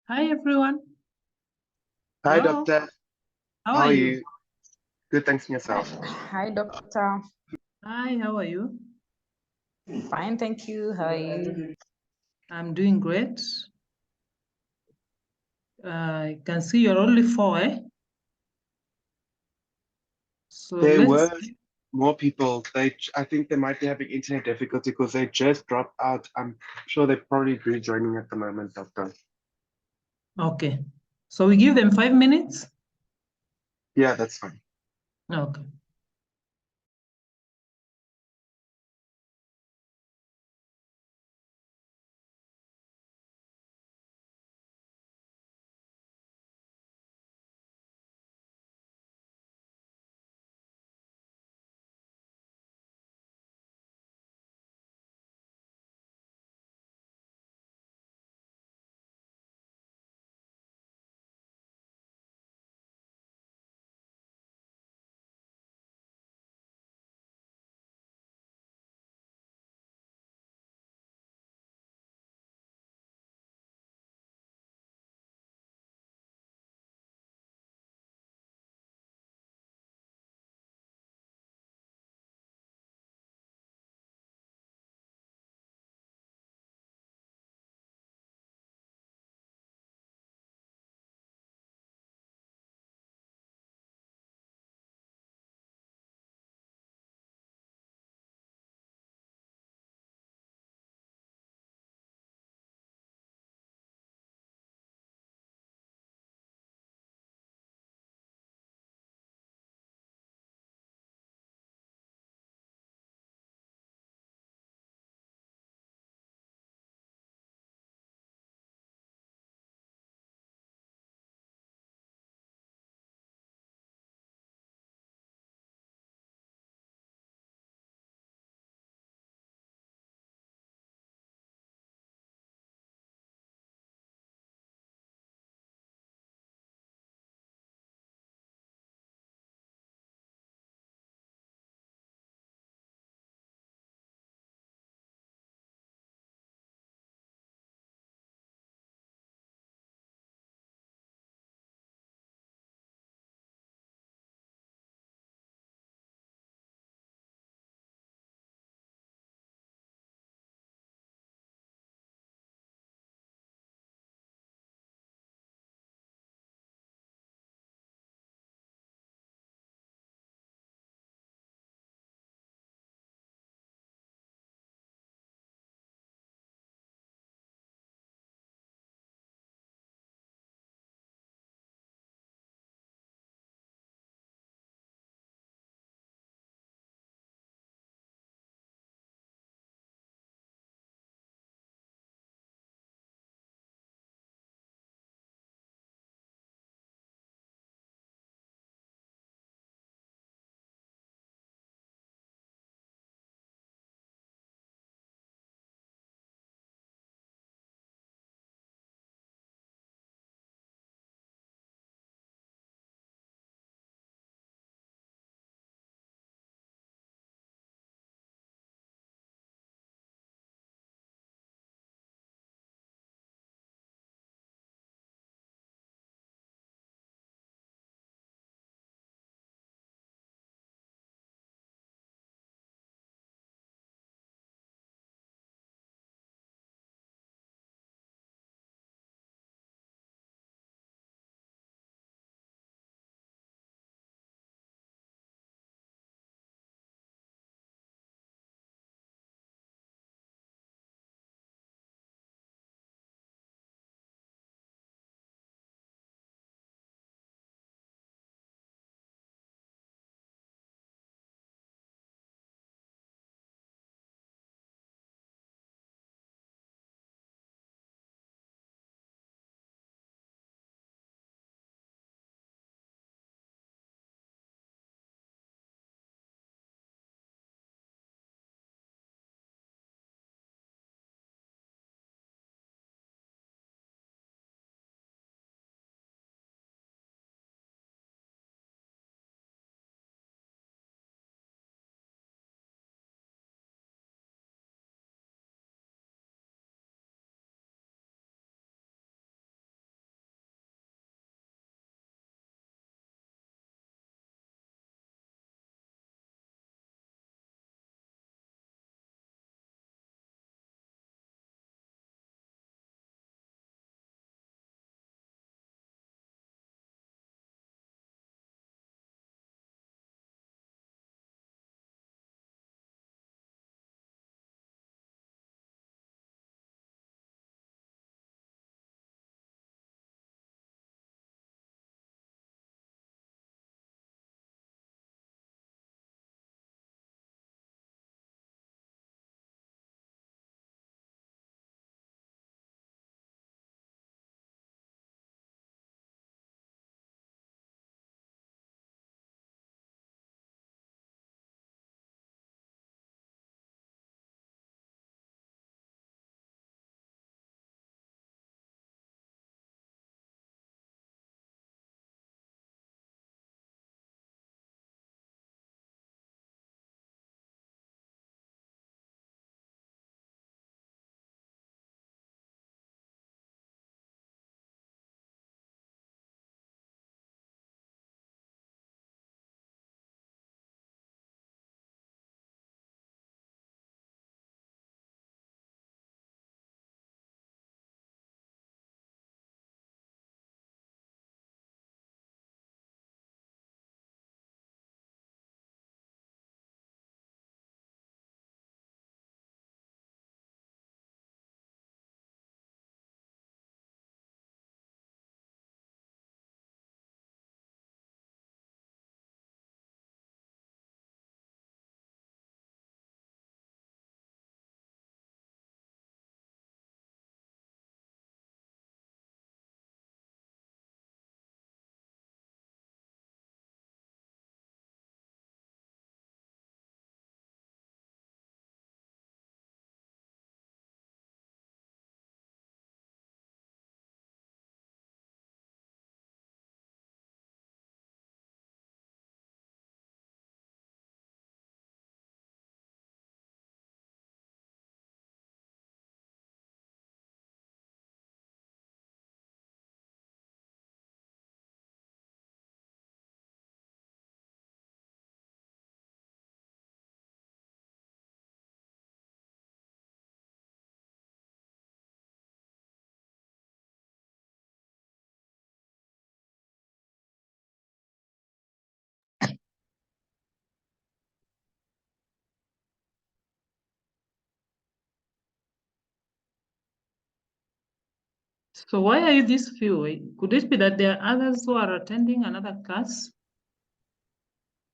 Hi everyone. Hi, Hello. doctor. How How are are you? you? Good, thanks, and yourself. Hi, doctor. Hi, how are you? Fine, thank you. How are you? I'm doing great. I can see you're only four, eh? So There let's. were more people. I think they might be having internet difficulty because they just dropped out. I'm sure they're probably rejoining at the moment, doctor. Okay. So we give them 5 minutes? Yeah, that's fine. Okay. So why are you this few? Could it be that there are others who are attending another class?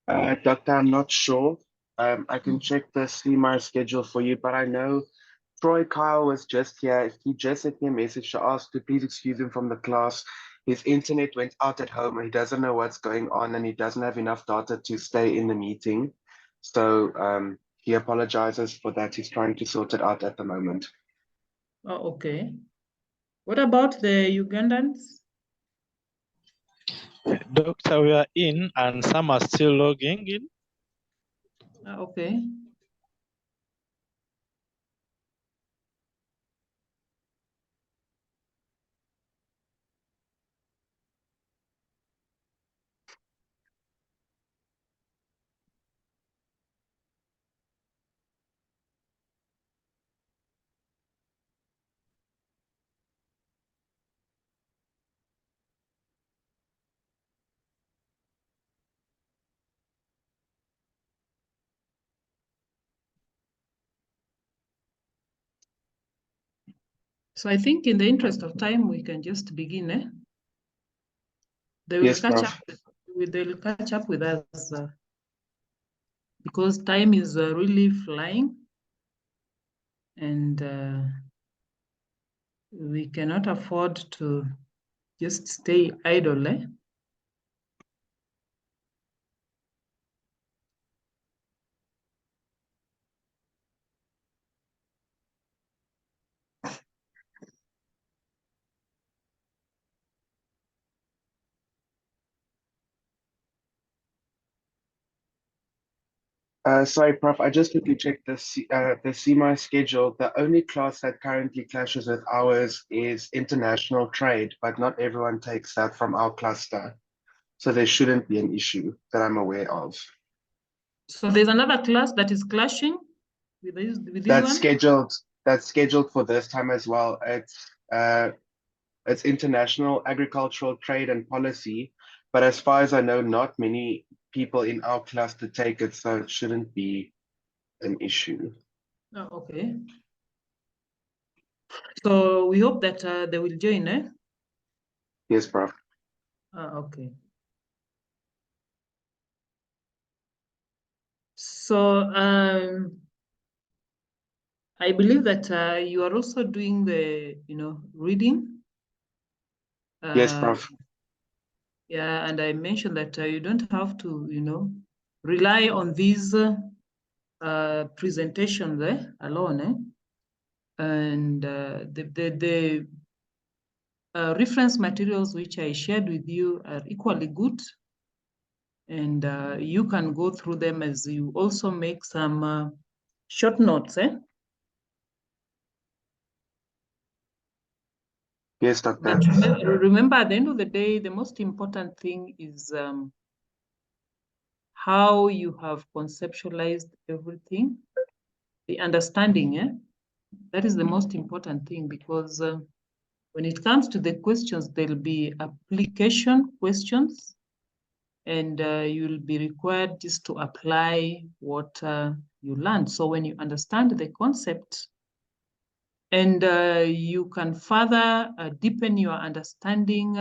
Doctor, I'm not sure. I can check the CMAR schedule for you, but I know Troy Kyle was just here. He just sent me a message to ask to please excuse him from the class. His internet went out at home and he doesn't know what's going on and he doesn't have enough data to stay in the meeting. So he apologizes for that. He's trying to sort it out at the moment. Oh, okay. What about the Ugandans? Doctor, we are in and some are still logging in. Okay. So I think in the interest of time, we can just begin, eh? They will Yes, catch Prof. up they'll catch up with us because time is really flying and we cannot afford to just stay idle, eh? Sorry, Prof. I just quickly checked the CMI schedule. The only class that currently clashes with ours is international trade, but not everyone takes that from our cluster. So there shouldn't be an issue that I'm aware of. So there's another class that is clashing with this That's one? scheduled. That's scheduled for this time as well. It's international agricultural trade and policy, but as far as I know, not many people in our cluster take it, so it shouldn't be an issue. Oh, okay. So we hope that they will join, eh? Yes, Prof. Okay. So I believe that you are also doing the, reading. Yes, Prof. Yeah, and I mentioned that you don't have to, rely on these presentations alone, eh? And the reference materials which I shared with you are equally good. And you can go through them as you also make some short notes, eh? Yes, Doctor. But remember, at the end of the day, the most important thing is how you have conceptualized everything, the understanding, eh? That is the most important thing because when it comes to the questions, there'll be application questions and you'll be required just to apply what you learned. So when you understand the concept and you can further deepen your understanding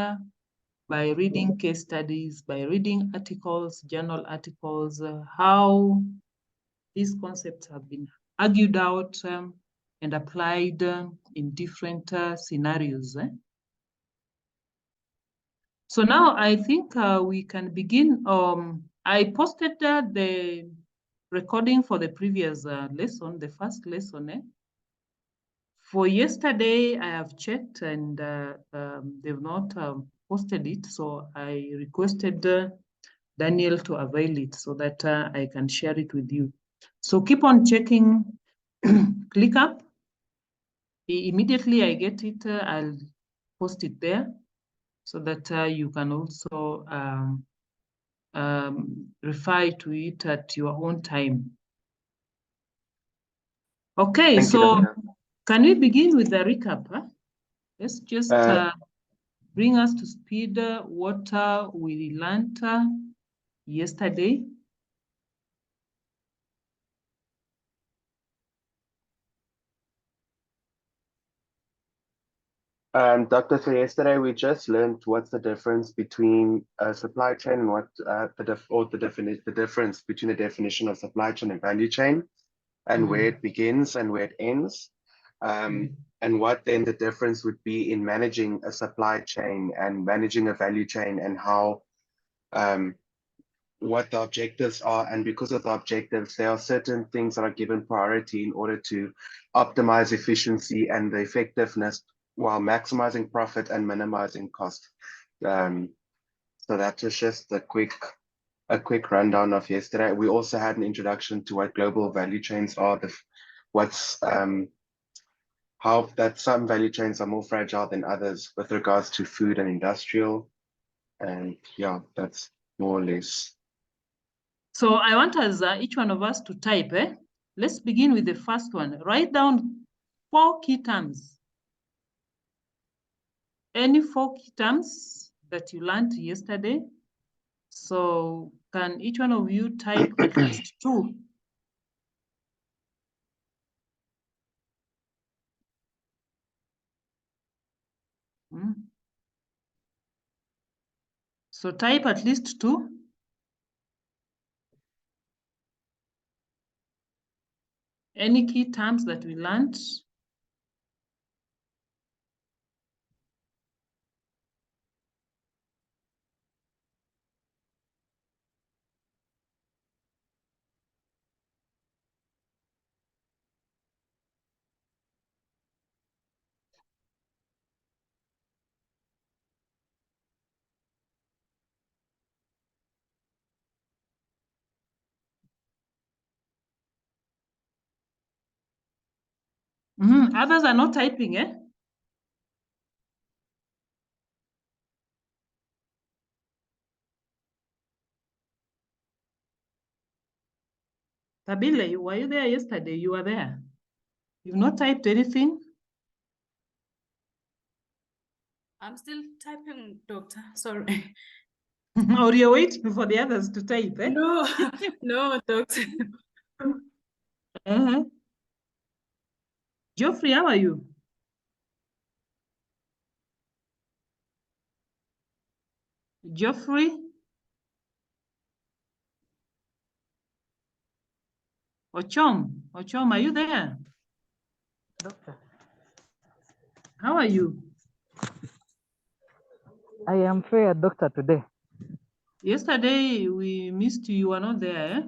by reading case studies, by reading articles, journal articles, how these concepts have been argued out and applied in different scenarios. So now I think we can begin. I posted the recording for the previous lesson, the first lesson. For yesterday, I have checked and they've not posted it. So I requested Daniel to avail it so that I can share it with you. So keep on checking, ClickUp. Immediately I get it, I'll post it there so that you can also refer to it at your own time. Okay, Thank you, so Doctor. can we begin with the recap? Huh? Let's just bring us to speed what we learned yesterday. Doctor, so yesterday we just learned what's the difference between a supply chain and what the difference between the definition of supply chain and value chain, and where it begins and where it ends, and what then the difference would be in managing a supply chain and managing a value chain, and how what the objectives are. And because of the objectives, there are certain things that are given priority in order to optimize efficiency and the effectiveness while maximizing profit and minimizing cost. So that was just a quick rundown of yesterday. We also had an introduction to what global value chains are, how that some value chains are more fragile than others with regards to food and industrial. And yeah, that's more or less. So I want us, each one of us, to type. Let's begin with the first one. Write down 4 key terms. Any 4 key terms that you learned yesterday. So can each one of you type at least 2? So type at least 2. Any key terms that we learned. Others are not typing, Tabile, were you there yesterday? You were there. You've not typed anything? I'm still typing, Doctor. Sorry. Or you're waiting for the others to type, No, no, Doctor. Geoffrey, how are you? Geoffrey? Ochom, are you there? Doctor, How are you? I am fair, doctor, today. Yesterday we missed you. You were not there,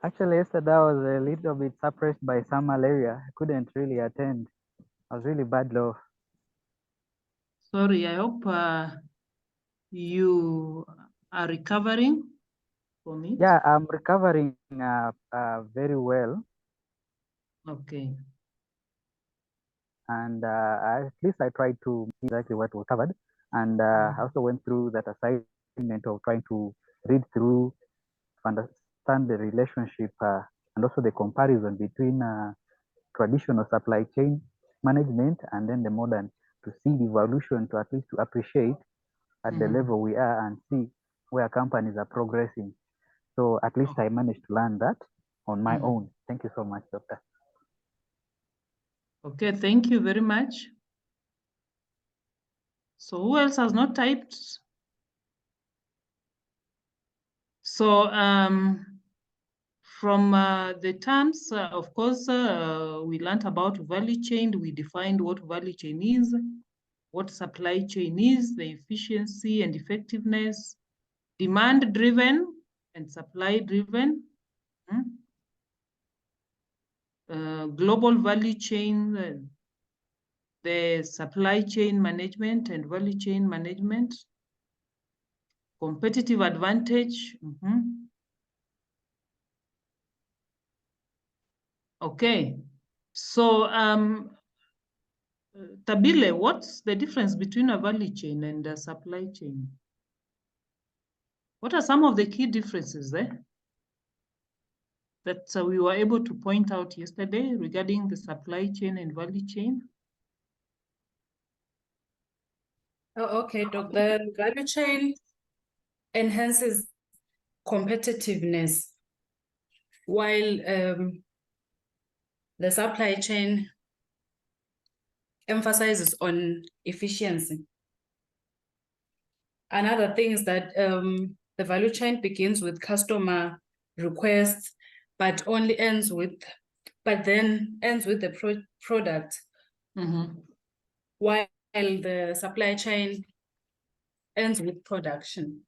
Actually, yesterday I was a little bit suppressed by some malaria. I couldn't really attend. I was really bad low. Sorry, I hope you are recovering from it. Yeah, I'm recovering very well. Okay. And at least I tried to see exactly what was covered. And I also went through that assignment of trying to read through, understand the relationship and also the comparison between traditional supply chain management and then the modern, to see the evolution, to at least to appreciate at the level we are and see where companies are progressing. So at least I managed to learn that on my own. Thank you so much, Doctor. Okay, thank you very much. So who else has not typed? So from the terms, of course, we learned about value chain. We defined what value chain is, what supply chain is, the efficiency and effectiveness, demand-driven and supply-driven, global value chain, the supply chain management and value chain management, competitive advantage. Okay, so Tabile, what's the difference between a value chain and a supply chain? What are some of the key differences there that we were able to point out yesterday regarding the supply chain and value chain? Oh, okay, Doc. The value chain enhances competitiveness, while the supply chain emphasizes on efficiency. Another thing is that the value chain begins with customer requests, but then ends with the product, while the supply chain ends with production.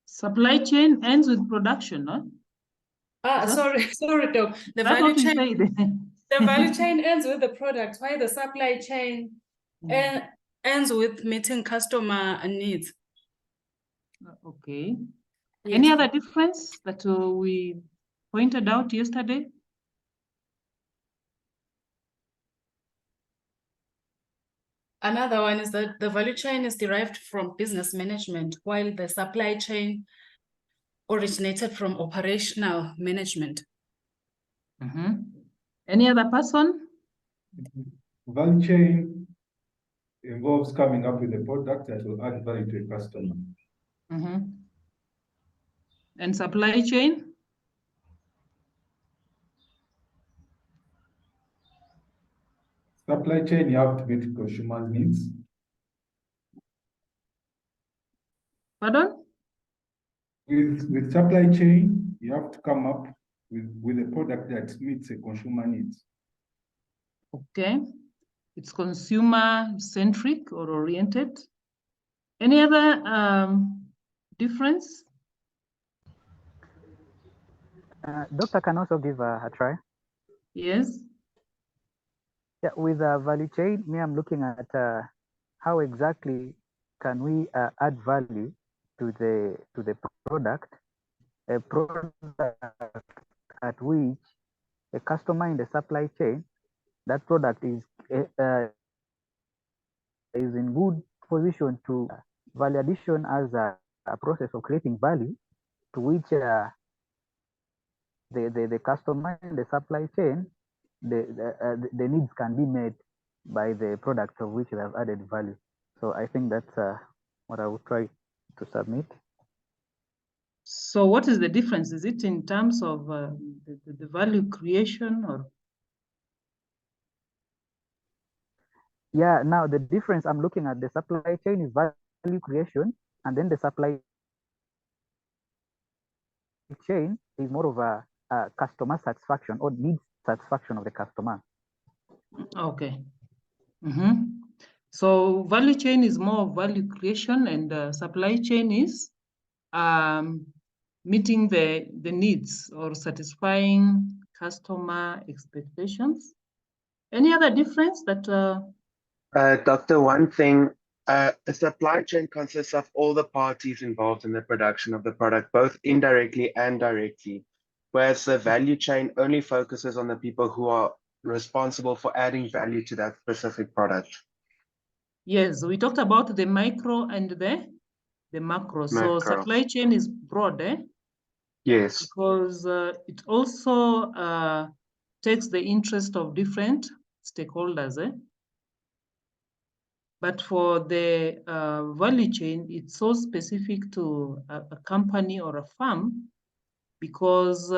Supply chain ends with production, no? Sorry, Doc. The That's value what you chain, said. the value chain ends with the product, while the supply chain ends with meeting customer needs. Okay. Yes. Any other difference that we pointed out yesterday? Another one is that the value chain is derived from business management, while the supply chain originated from operational management. Any other person? Value chain involves coming up with a product that will add value to a customer. And supply chain? Supply chain, you have to meet consumer needs. Pardon? With supply chain, you have to come up with a product that meets a consumer needs. Okay. It's consumer centric or oriented. Any other difference? Doctor can also give a try. Yes. Yeah, with a value chain, I'm looking at how exactly can we add value to the product, a product at which a customer in the supply chain, that product is in good position to value addition as a process of creating value to which the customer in the supply chain, the needs can be met by the products of which they have added value. So I think that's what I would try to submit. So what is the difference? Is it in terms of the value creation or? Yeah, now the difference I'm looking at the supply chain is value creation, and then the supply chain is more of a customer satisfaction or needs satisfaction of the customer. Okay. So value chain is more of value creation, and supply chain is meeting the needs or satisfying customer expectations. Any other difference that? Doctor, one thing, a supply chain consists of all the parties involved in the production of the product, both indirectly and directly, whereas the value chain only focuses on the people who are responsible for adding value to that specific product. Yes, we talked about the micro and the macro. So supply chain is broad, eh? Yes. Because it also takes the interest of different stakeholders, eh? But for the value chain, it's so specific to a company or a firm because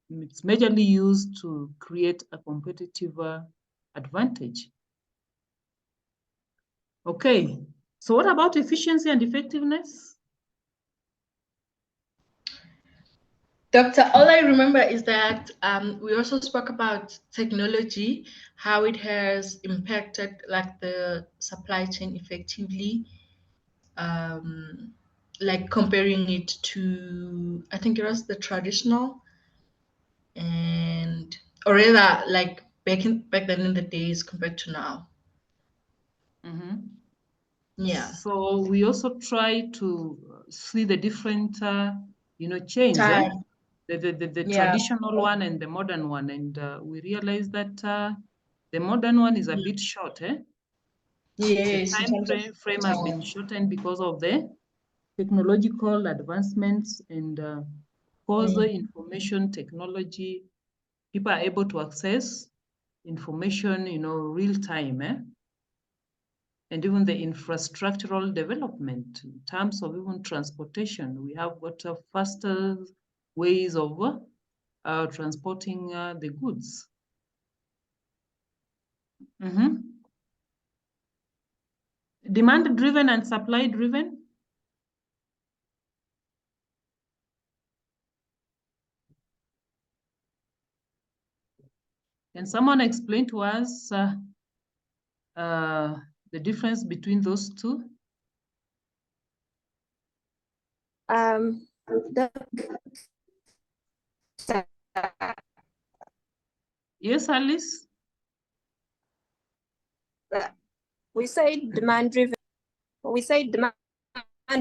it's majorly used to create a competitive advantage. Okay, so what about efficiency and effectiveness? Doctor, all I remember is that we also spoke about technology, how it has impacted like the supply chain effectively, like comparing it to, I think it was the traditional, or rather like back then in the days compared to now. Yeah. So we also try to see the different, chains, eh? The traditional one and the modern one, and we realize that the modern one is a bit short, eh? Yes. The time frame has been shortened because of the technological advancements and because the information technology, people are able to access information, real time, eh? And even the infrastructural development in terms of even transportation. We have got faster ways of transporting the goods. Demand driven and supply driven. Can someone explain to us the difference between those two? Yes, Alice? We say demand driven. We say demand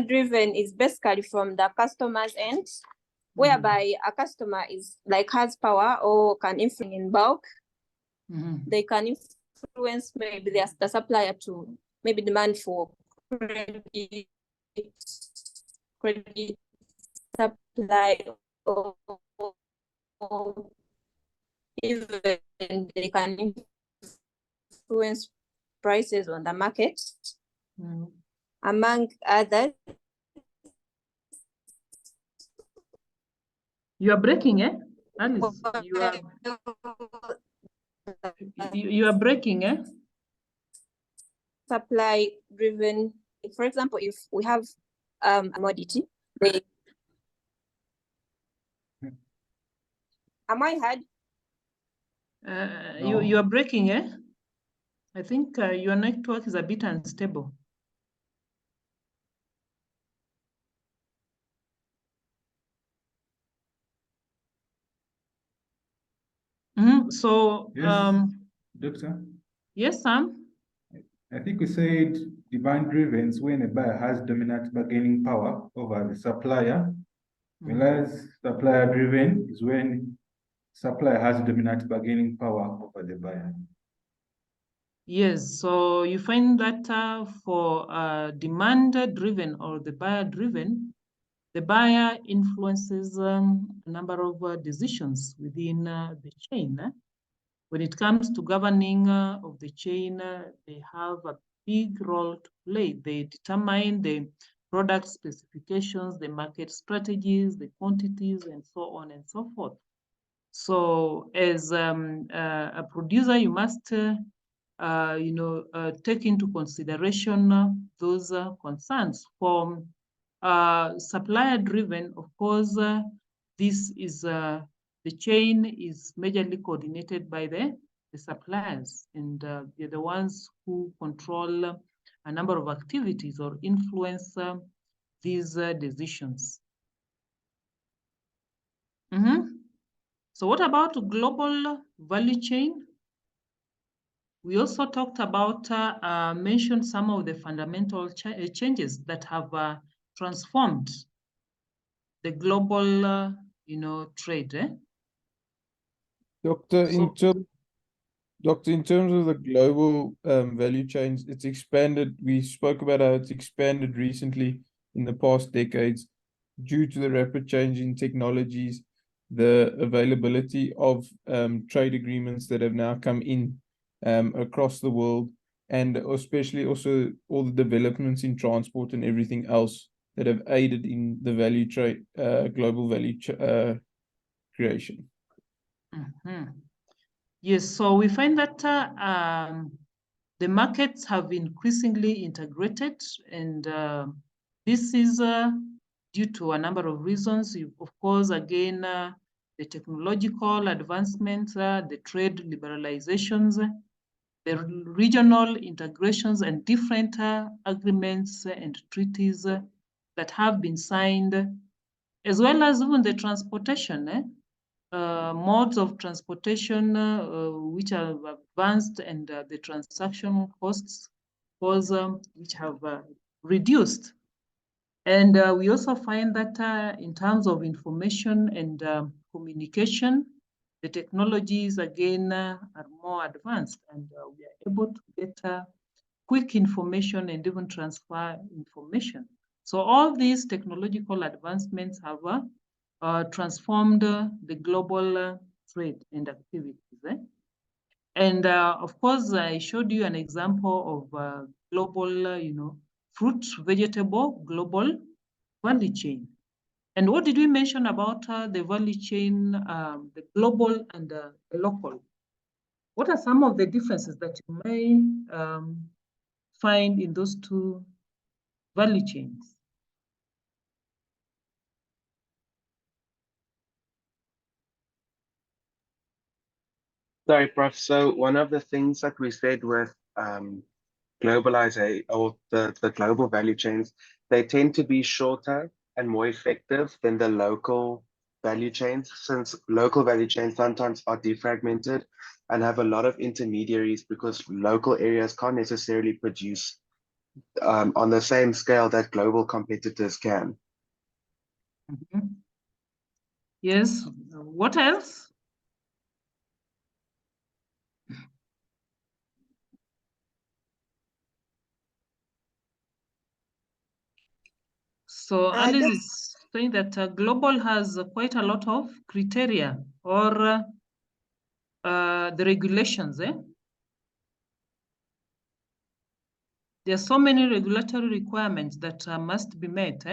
driven is basically from the customer's end, whereby a customer is like has power or can influence in bulk. They can influence maybe the supplier to maybe demand for credit supply, or even they can influence prices on the market, among others. You are breaking, eh? Alice, you are breaking, eh? Supply driven. For example, if we have a commodity, am I heard? No. You are breaking, eh? I think your network is a bit unstable. So, Yes, Doctor? yes, Sam? I think we said demand driven is when a buyer has dominant bargaining power over the supplier, whereas supplier driven is when supplier has dominant bargaining power over the buyer. Yes, so you find that for demand driven or the buyer driven, the buyer influences a number of decisions within the chain. When it comes to governing of the chain, they have a big role to play. They determine the product specifications, the market strategies, the quantities, and so on and so forth. So as a producer, you must take into consideration those concerns. For supplier driven, of course, this is the chain is majorly coordinated by the suppliers, and they're the ones who control a number of activities or influence these decisions. So what about global value chain? We also talked about, mentioned some of the fundamental changes that have transformed the global, trade. Doctor, in terms of the global value chains, it's expanded. We spoke about how it's expanded recently in the past decades due to the rapid change in technologies, the availability of trade agreements that have now come in across the world, and especially also all the developments in transport and everything else that have aided in the value trade, global value creation. Yes, so we find that the markets have increasingly integrated, and this is due to a number of reasons. Of course, again, the technological advancements, the trade liberalizations, the regional integrations, and different agreements and treaties that have been signed, as well as even the transportation, modes of transportation which are advanced, and the transaction costs which have reduced. And we also find that in terms of information and communication, the technologies again are more advanced, and we are able to get quick information and even transfer information. So all these technological advancements have transformed the global trade and activities. And of course, I showed you an example of global, fruit, vegetable, global value chain. And what did we mention about the value chain, the global and the local? What are some of the differences that you may find in those two value chains? Sorry, Prof. So one of the things that we said with globalization or the global value chains, they tend to be shorter and more effective than the local value chains, since local value chains sometimes are defragmented and have a lot of intermediaries because local areas can't necessarily produce on the same scale that global competitors can. Yes, what else? So Alice is saying that global has quite a lot of criteria or the regulations. There are so many regulatory requirements that must be met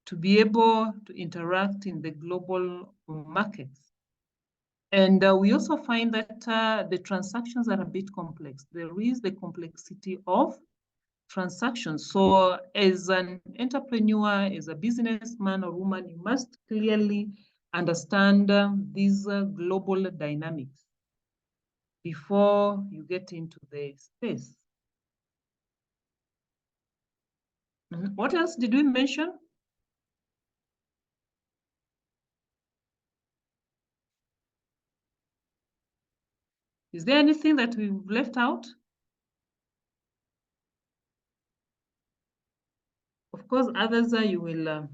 to be able to interact in the global markets. And we also find that the transactions are a bit complex. There is the complexity of transactions. So as an entrepreneur, as a businessman or woman, you must clearly understand these global dynamics before you get into the space. What else did we mention? Is there anything that we've left out? Of course, others you will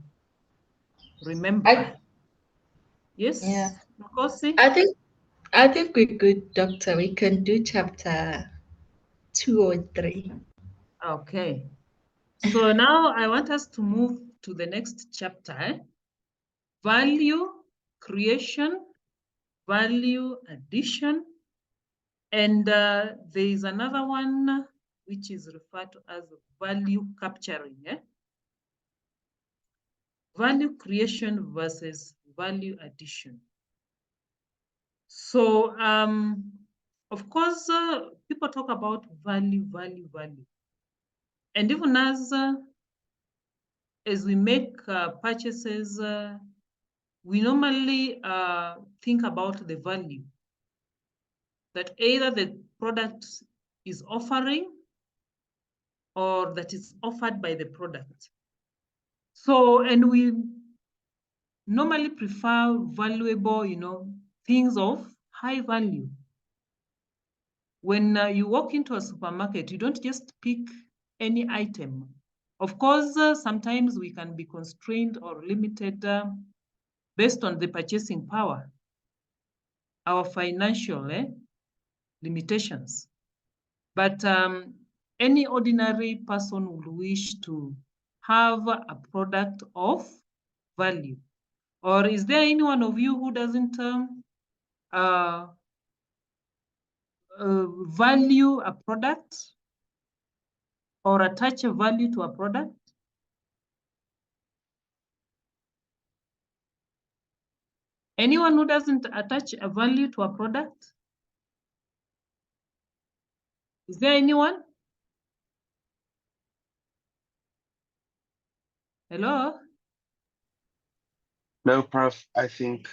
remember. Yes? Yeah. Nkosi? I think we're good, Doctor. We can do chapter 2 or 3. Okay. So now I want us to move to the next chapter. Value creation, value addition, and there is another one which is referred to as value capturing. Value creation versus value addition. So, of course, people talk about value. And even as we make purchases, we normally think about the value that either the product is offering or that is offered by the product. So, and we normally prefer valuable, things of high value. When you walk into a supermarket, you don't just pick any item. Of course, sometimes we can be constrained or limited based on the purchasing power, our financial limitations. But any ordinary person would wish to have a product of value. Or is there any one of you who doesn't value a product or attach a value to a product? Anyone who doesn't attach a value to a product? Is there anyone? Hello? No, Prof. I think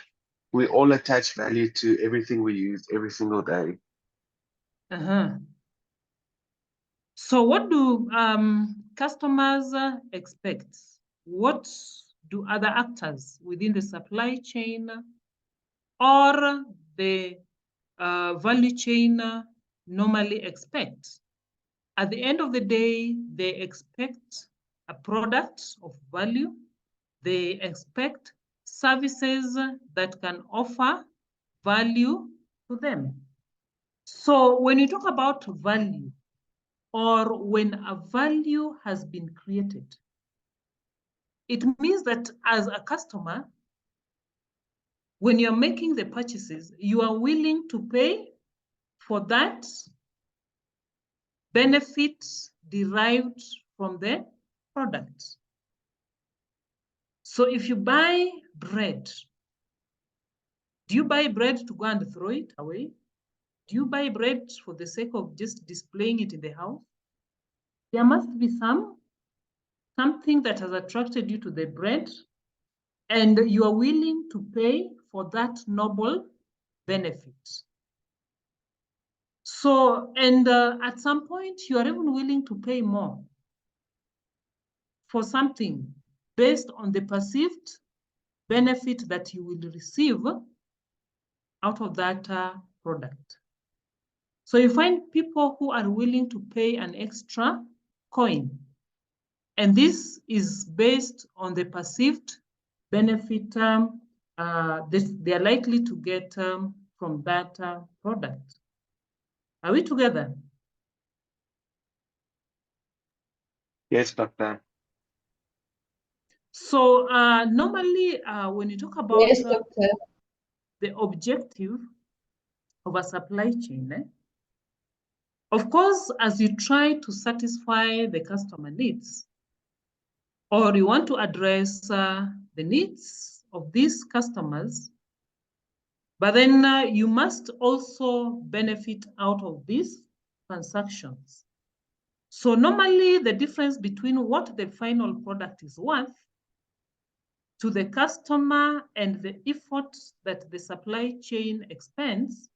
we all attach value to everything we use every single day. So what do customers expect? What do other actors within the supply chain or the value chain normally expect? At the end of the day, they expect a product of value. They expect services that can offer value to them. So when you talk about value, or when a value has been created, it means that as a customer, when you're making the purchases, you are willing to pay for that benefit derived from the product. So if you buy bread, do you buy bread to go and throw it away? Do you buy bread for the sake of just displaying it in the house? There must be something that has attracted you to the bread, and you are willing to pay for that noble benefit. So, and at some point, you are even willing to pay more for something based on the perceived benefit that you will receive out of that product. So you find people who are willing to pay an extra coin. And this is based on the perceived benefit they are likely to get from that product. Are we together? Yes, Doctor. So normally when you talk about Yes, Doctor. the objective of a supply chain, of course, as you try to satisfy the customer needs, or you want to address the needs of these customers, but then you must also benefit out of these transactions. So normally the difference between what the final product is worth to the customer and the effort that the supply chain expends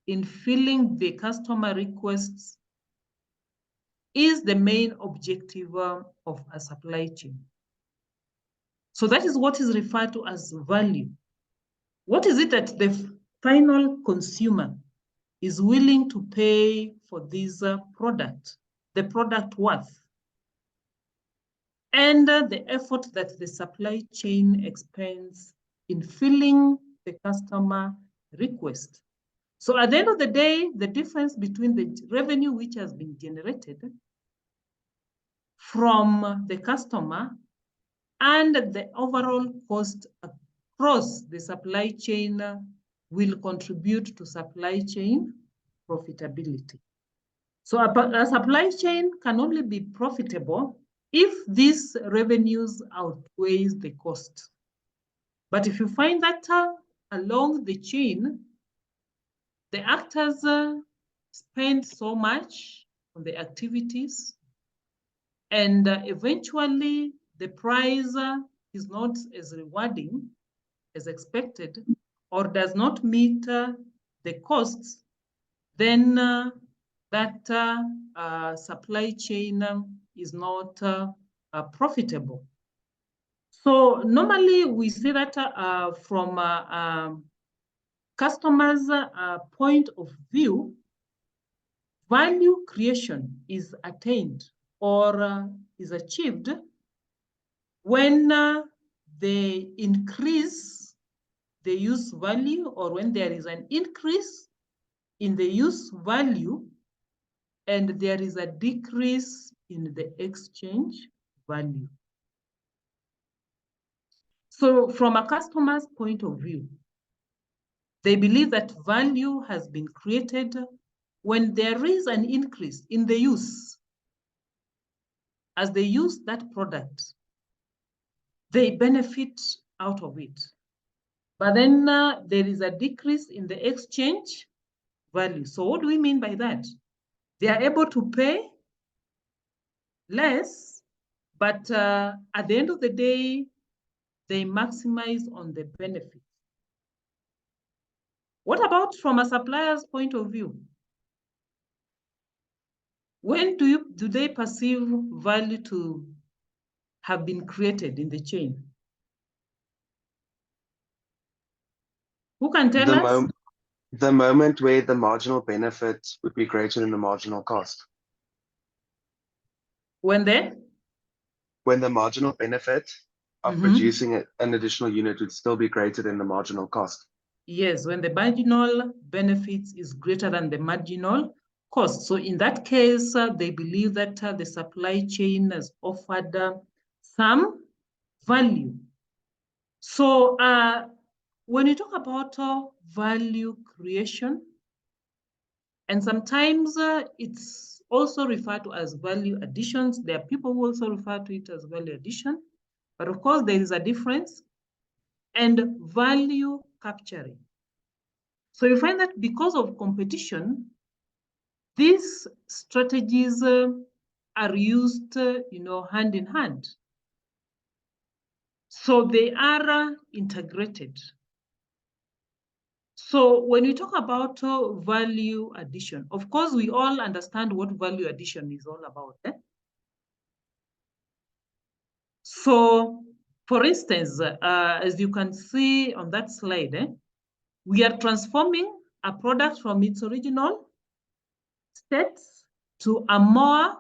in filling the customer requests is the main objective of a supply chain. So that is what is referred to as value. What is it that the final consumer is willing to pay for this product, the product worth, and the effort that the supply chain expends in filling the customer request? So at the end of the day, the difference between the revenue which has been generated from the customer and the overall cost across the supply chain will contribute to supply chain profitability. So a supply chain can only be profitable if these revenues outweighs the cost. But if you find that along the chain, the actors spend so much on the activities, and eventually the price is not as rewarding as expected, or does not meet the costs, then that supply chain is not profitable. So normally we see that from customers' point of view, value creation is attained or is achieved when they increase the use value, or when there is an increase in the use value and there is a decrease in the exchange value. So from a customer's point of view, they believe that value has been created when there is an increase in the use. As they use that product, they benefit out of it. But then there is a decrease in the exchange value. So what do we mean by that? They are able to pay less, but at the end of the day, they maximize on the benefit. What about from a supplier's point of view? When do they perceive value to have been created in the chain? Who can tell us? The moment where the marginal benefit would be greater than the marginal cost. When the marginal benefit of producing an additional unit would still be greater than the marginal cost. Yes, when the marginal benefits is greater than the marginal cost. So in that case, they believe that the supply chain has offered some value. So when you talk about value creation, and sometimes it's also referred to as value additions. There are people who also refer to it as value addition, but of course there is a difference. And value capturing. So you find that because of competition, these strategies are used, hand in hand. So they are integrated. So when we talk about value addition, of course, we all understand what value addition is all about. So, for instance, as you can see on that slide, we are transforming a product from its original state to a more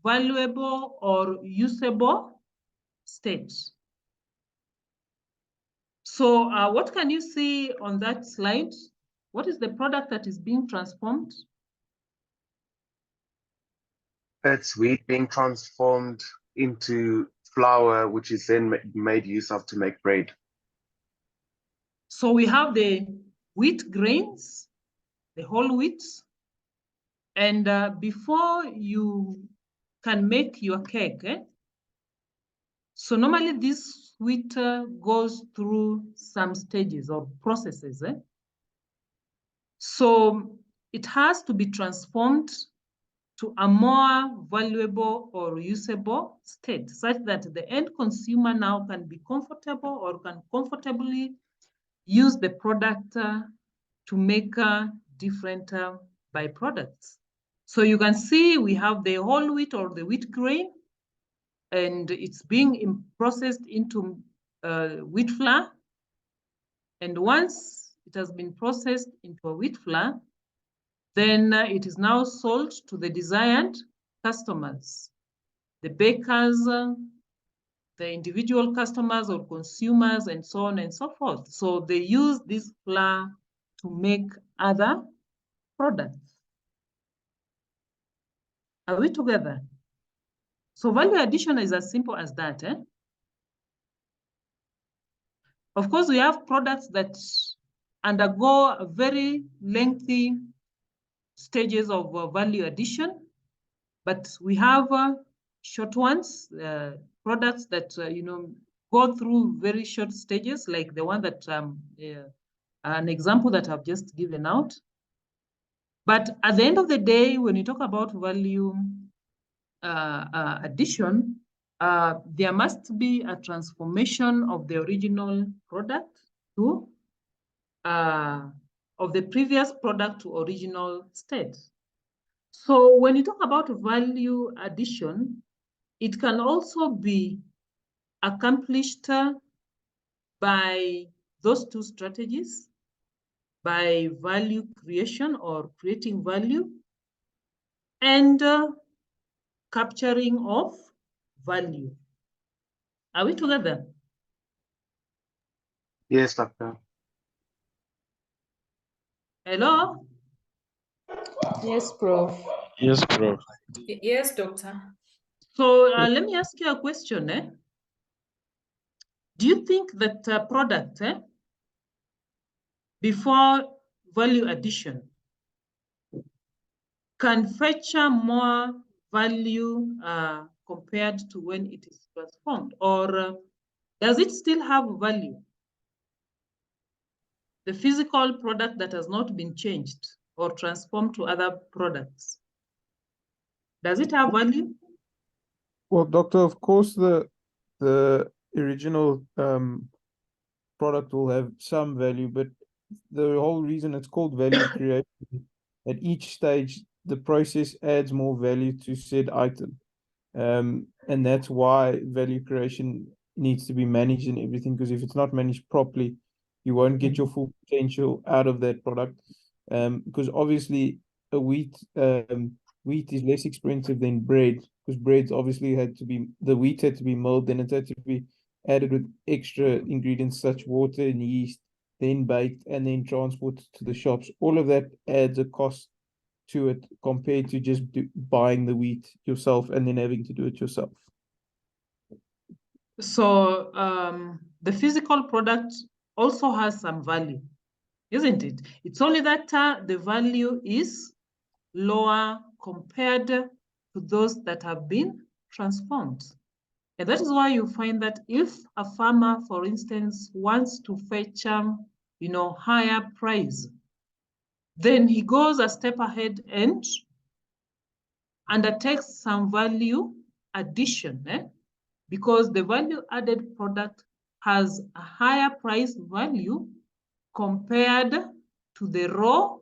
valuable or usable state. So what can you see on that slide? What is the product that is being transformed? It's wheat being transformed into flour, which is then made use of to make bread. So we have the wheat grains, the whole wheat. And before you can make your cake, so normally this wheat goes through some stages or processes. So it has to be transformed to a more valuable or usable state, such that the end consumer now can be comfortable or can comfortably use the product to make different byproducts. So you can see we have the whole wheat or the wheat grain, and it's being processed into wheat flour. And once it has been processed into a wheat flour, then it is now sold to the desired customers, the bakers, the individual customers or consumers, and so on and so forth. So they use this flour to make other products. Are we together? So value addition is as simple as that. Of course, we have products that undergo a very lengthy stages of value addition, but we have short ones, products that go through very short stages, like the one that an example that I've just given out. But at the end of the day, when you talk about value addition, there must be a transformation of the original product to of the previous product to original state. So when you talk about value addition, it can also be accomplished by those two strategies, by value creation or creating value, and capturing of value. Are we together? Yes, Doctor. Hello? Yes, Prof. Yes, Prof. Yes, Doctor. So let me ask you a question. Do you think that product, before value addition, can fetch more value compared to when it is transformed? Or does it still have value? The physical product that has not been changed or transformed to other products, does it have value? Well, Doctor, of course, the original product will have some value, but the whole reason it's called value creation, at each stage, the process adds more value to said item. And that's why value creation needs to be managed and everything, because if it's not managed properly, you won't get your full potential out of that product. Because obviously a wheat is less expensive than bread, because bread obviously the wheat had to be milled, then it had to be added with extra ingredients such water and yeast, then baked and then transported to the shops. All of that adds a cost to it compared to just buying the wheat yourself and then having to do it yourself. So the physical product also has some value, isn't it? It's only that the value is lower compared to those that have been transformed. And that is why you find that if a farmer, for instance, wants to fetch higher price Then he goes a step ahead and undertakes some value addition, because the value added product has a higher price value compared to the raw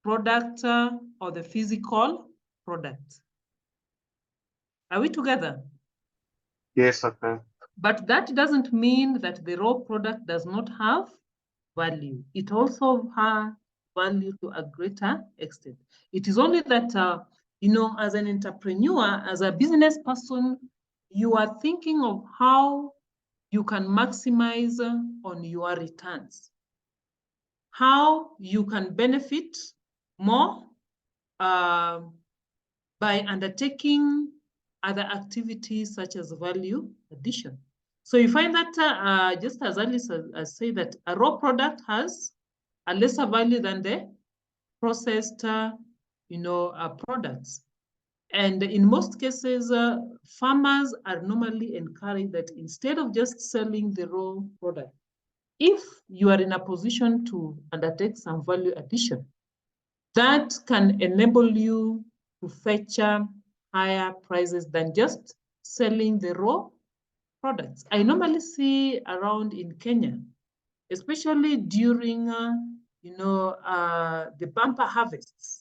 product or the physical product. Are we together? Yes, okay. But that doesn't mean that the raw product does not have value. It also has value to a greater extent. It is only that, you know, as an entrepreneur, as a business person, you are thinking of how you can maximize on your returns, how you can benefit more by undertaking other activities such as value addition. So you find that just as Alice has said, that a raw product has a lesser value than the processed, products. And in most cases, farmers are normally encouraged that instead of just selling the raw product, if you are in a position to undertake some value addition, that can enable you to fetch higher prices than just selling the raw products. I normally see around in Kenya, especially during, the bumper harvests,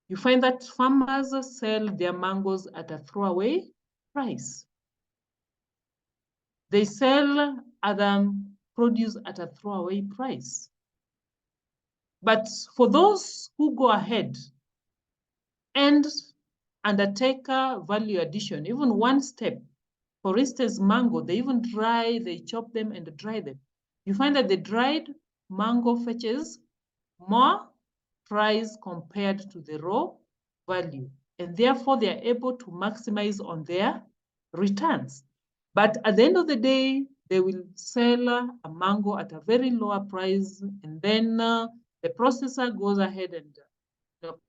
you find that farmers sell their mangoes at a throwaway price. They sell other produce at a throwaway price. But for those who go ahead and undertake value addition, even one step, for instance, mango, they even they chop them and dry them. You find that the dried mango fetches more price compared to the raw value, and therefore they are able to maximize on their returns. But at the end of the day, they will sell a mango at a very lower price, and then the processor goes ahead and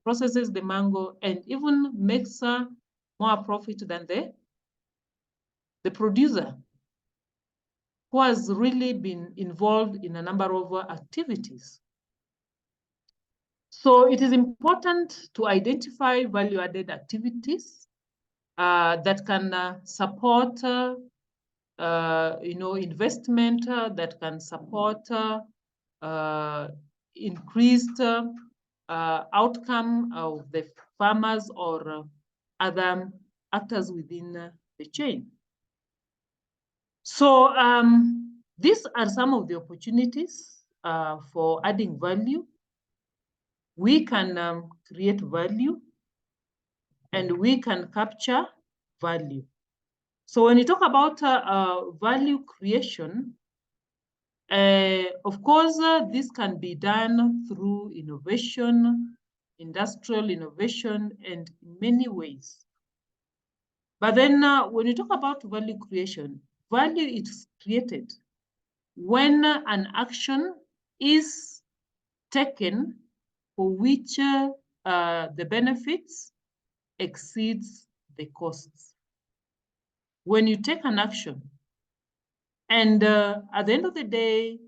processes the mango and even makes more profit than the producer, who has really been involved in a number of activities. So it is important to identify value-added activities that can support, investment, that can support increased outcome of the farmers or other actors within the chain. So these are some of the opportunities for adding value. We can create value and we can capture value. So when you talk about value creation, of course, this can be done through innovation, industrial innovation, and in many ways. But then when you talk about value creation, value is created when an action is taken for which the benefits exceeds the costs. When you take an action and at the end of the day,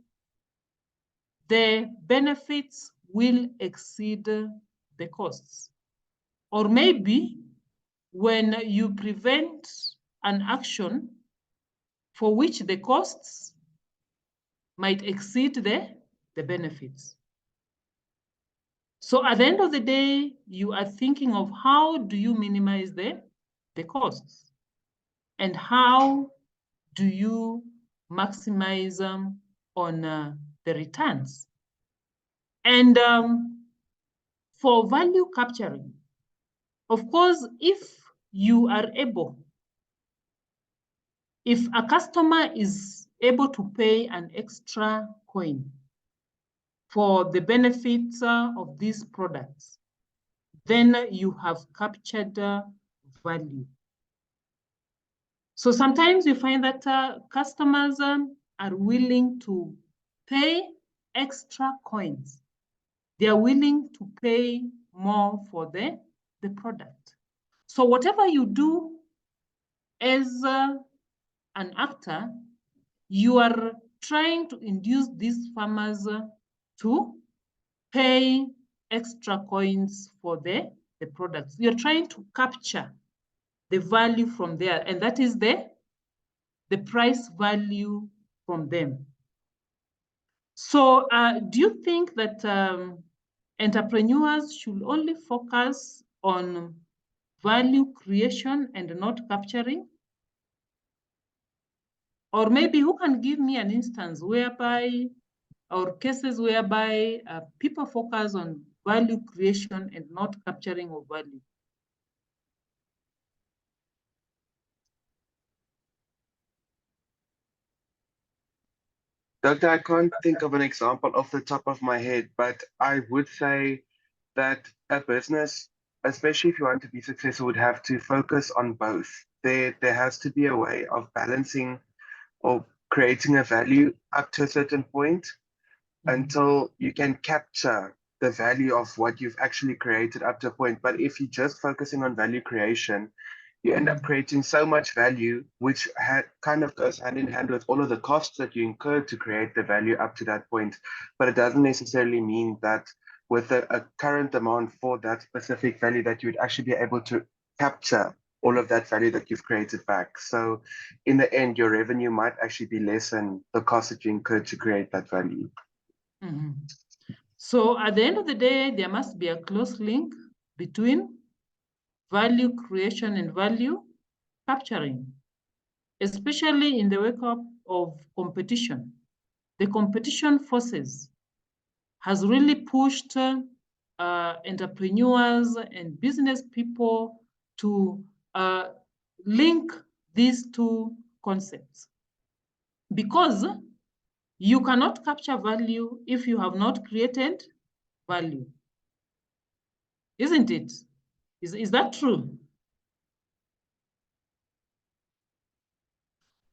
the benefits will exceed the costs. Or maybe when you prevent an action for which the costs might exceed the benefits. So at the end of the day, you are thinking of how do you minimize the costs and how do you maximize on the returns. And for value capturing, of course, if you are able, if a customer is able to pay an extra coin for the benefits of these products, then you have captured value. So sometimes you find that customers are willing to pay extra coins. They are willing to pay more for the product. So whatever you do as an actor, you are trying to induce these farmers to pay extra coins for the products. You're trying to capture the value from there, and that is the price value from them. So do you think that entrepreneurs should only focus on value creation and not capturing? Or maybe who can give me an instance whereby, or cases whereby people focus on value creation and not capturing of value? Doctor, I can't think of an example off the top of my head, but I would say that a business, especially if you want to be successful, would have to focus on both. There has to be a way of balancing or creating a value up to a certain point until you can capture the value of what you've actually created up to a point. But if you're just focusing on value creation, you end up creating so much value, which kind of goes hand in hand with all of the costs that you incurred to create the value up to that point. But it doesn't necessarily mean that with a current demand for that specific value that you would actually be able to capture all of that value that you've created back. So in the end, your revenue might actually be less than the cost that you incurred to create that value. Mm-hmm. So at the end of the day, there must be a close link between value creation and value capturing, especially in the wake up of competition. The competition forces has really pushed entrepreneurs and business people to link these two concepts, because you cannot capture value if you have not created value. Isn't it? Is that true?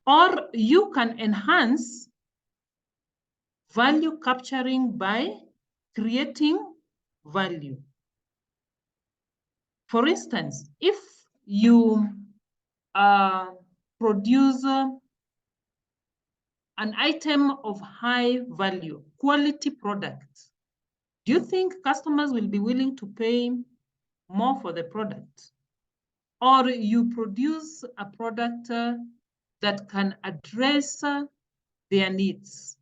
Or you can enhance value capturing by creating value. For instance, if you produce an item of high value, quality product, do you think customers will be willing to pay more for the product? Or you produce a product that can address their needs,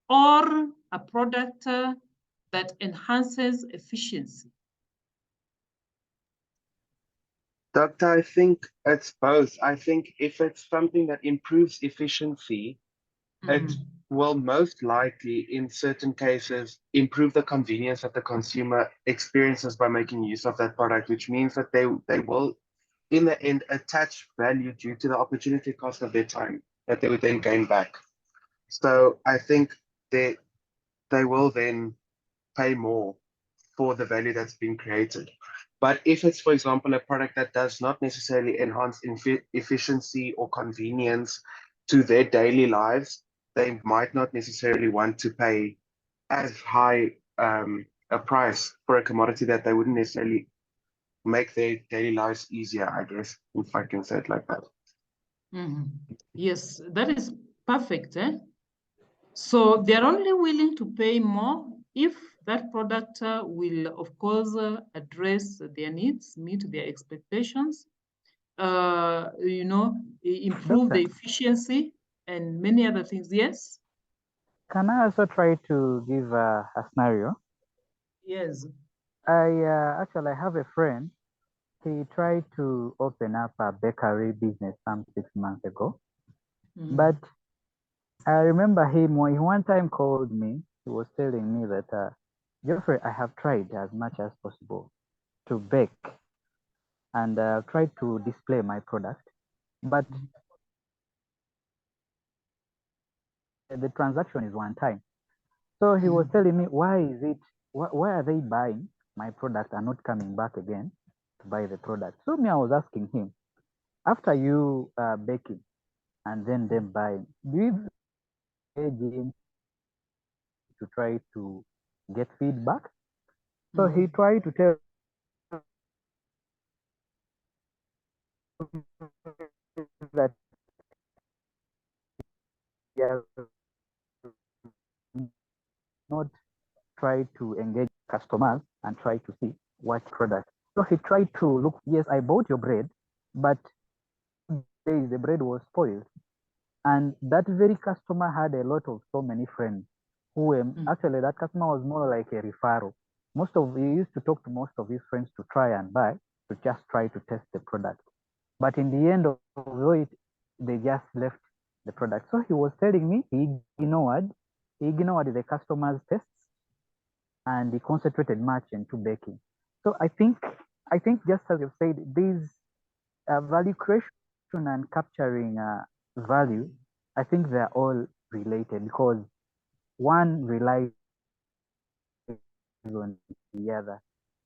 or a product that enhances efficiency? Doctor, I think it's both. I think if it's something that improves efficiency, it will most likely, in certain cases, improve the convenience that the consumer experiences by making use of that product, which means that they will, in the end, attach value due to the opportunity cost of their time that they would then gain back. So I think they will then pay more for the value that's been created. But if it's, for example, a product that does not necessarily enhance efficiency or convenience to their daily lives, they might not necessarily want to pay as high a price for a commodity that they wouldn't necessarily make their daily lives easier, I guess, if I can say it like that. Yes, that is perfect. So they're only willing to pay more if that product will, of course, address their needs, meet their expectations, improve the efficiency and many other things. Yes? Can I also try to give a scenario? Yes. Actually, I have a friend. He tried to open up a bakery business some 6 months ago. But I remember him when he one time called me. He was telling me that, Geoffrey, I have tried as much as possible to bake and tried to display my product, but the transaction is one time. So he was telling me, why are they buying my product and not coming back again to buy the product? So me, I was asking him, after you baking and then them buying, do you engage him to try to get feedback? So he tried to tell that he has not tried to engage customers and try to see what product. So he tried to look, yes, I bought your bread, but the bread was spoiled. And that very customer had a lot of so many friends who actually that customer was more like a referral. He used to talk to most of his friends to try and buy, to just try to test the product. But in the end of it, they just left the product. So he was telling me he ignored the customer's tests and he concentrated much into baking. So I think just as you said, these value creation and capturing value, I think they're all related because one relies on the other.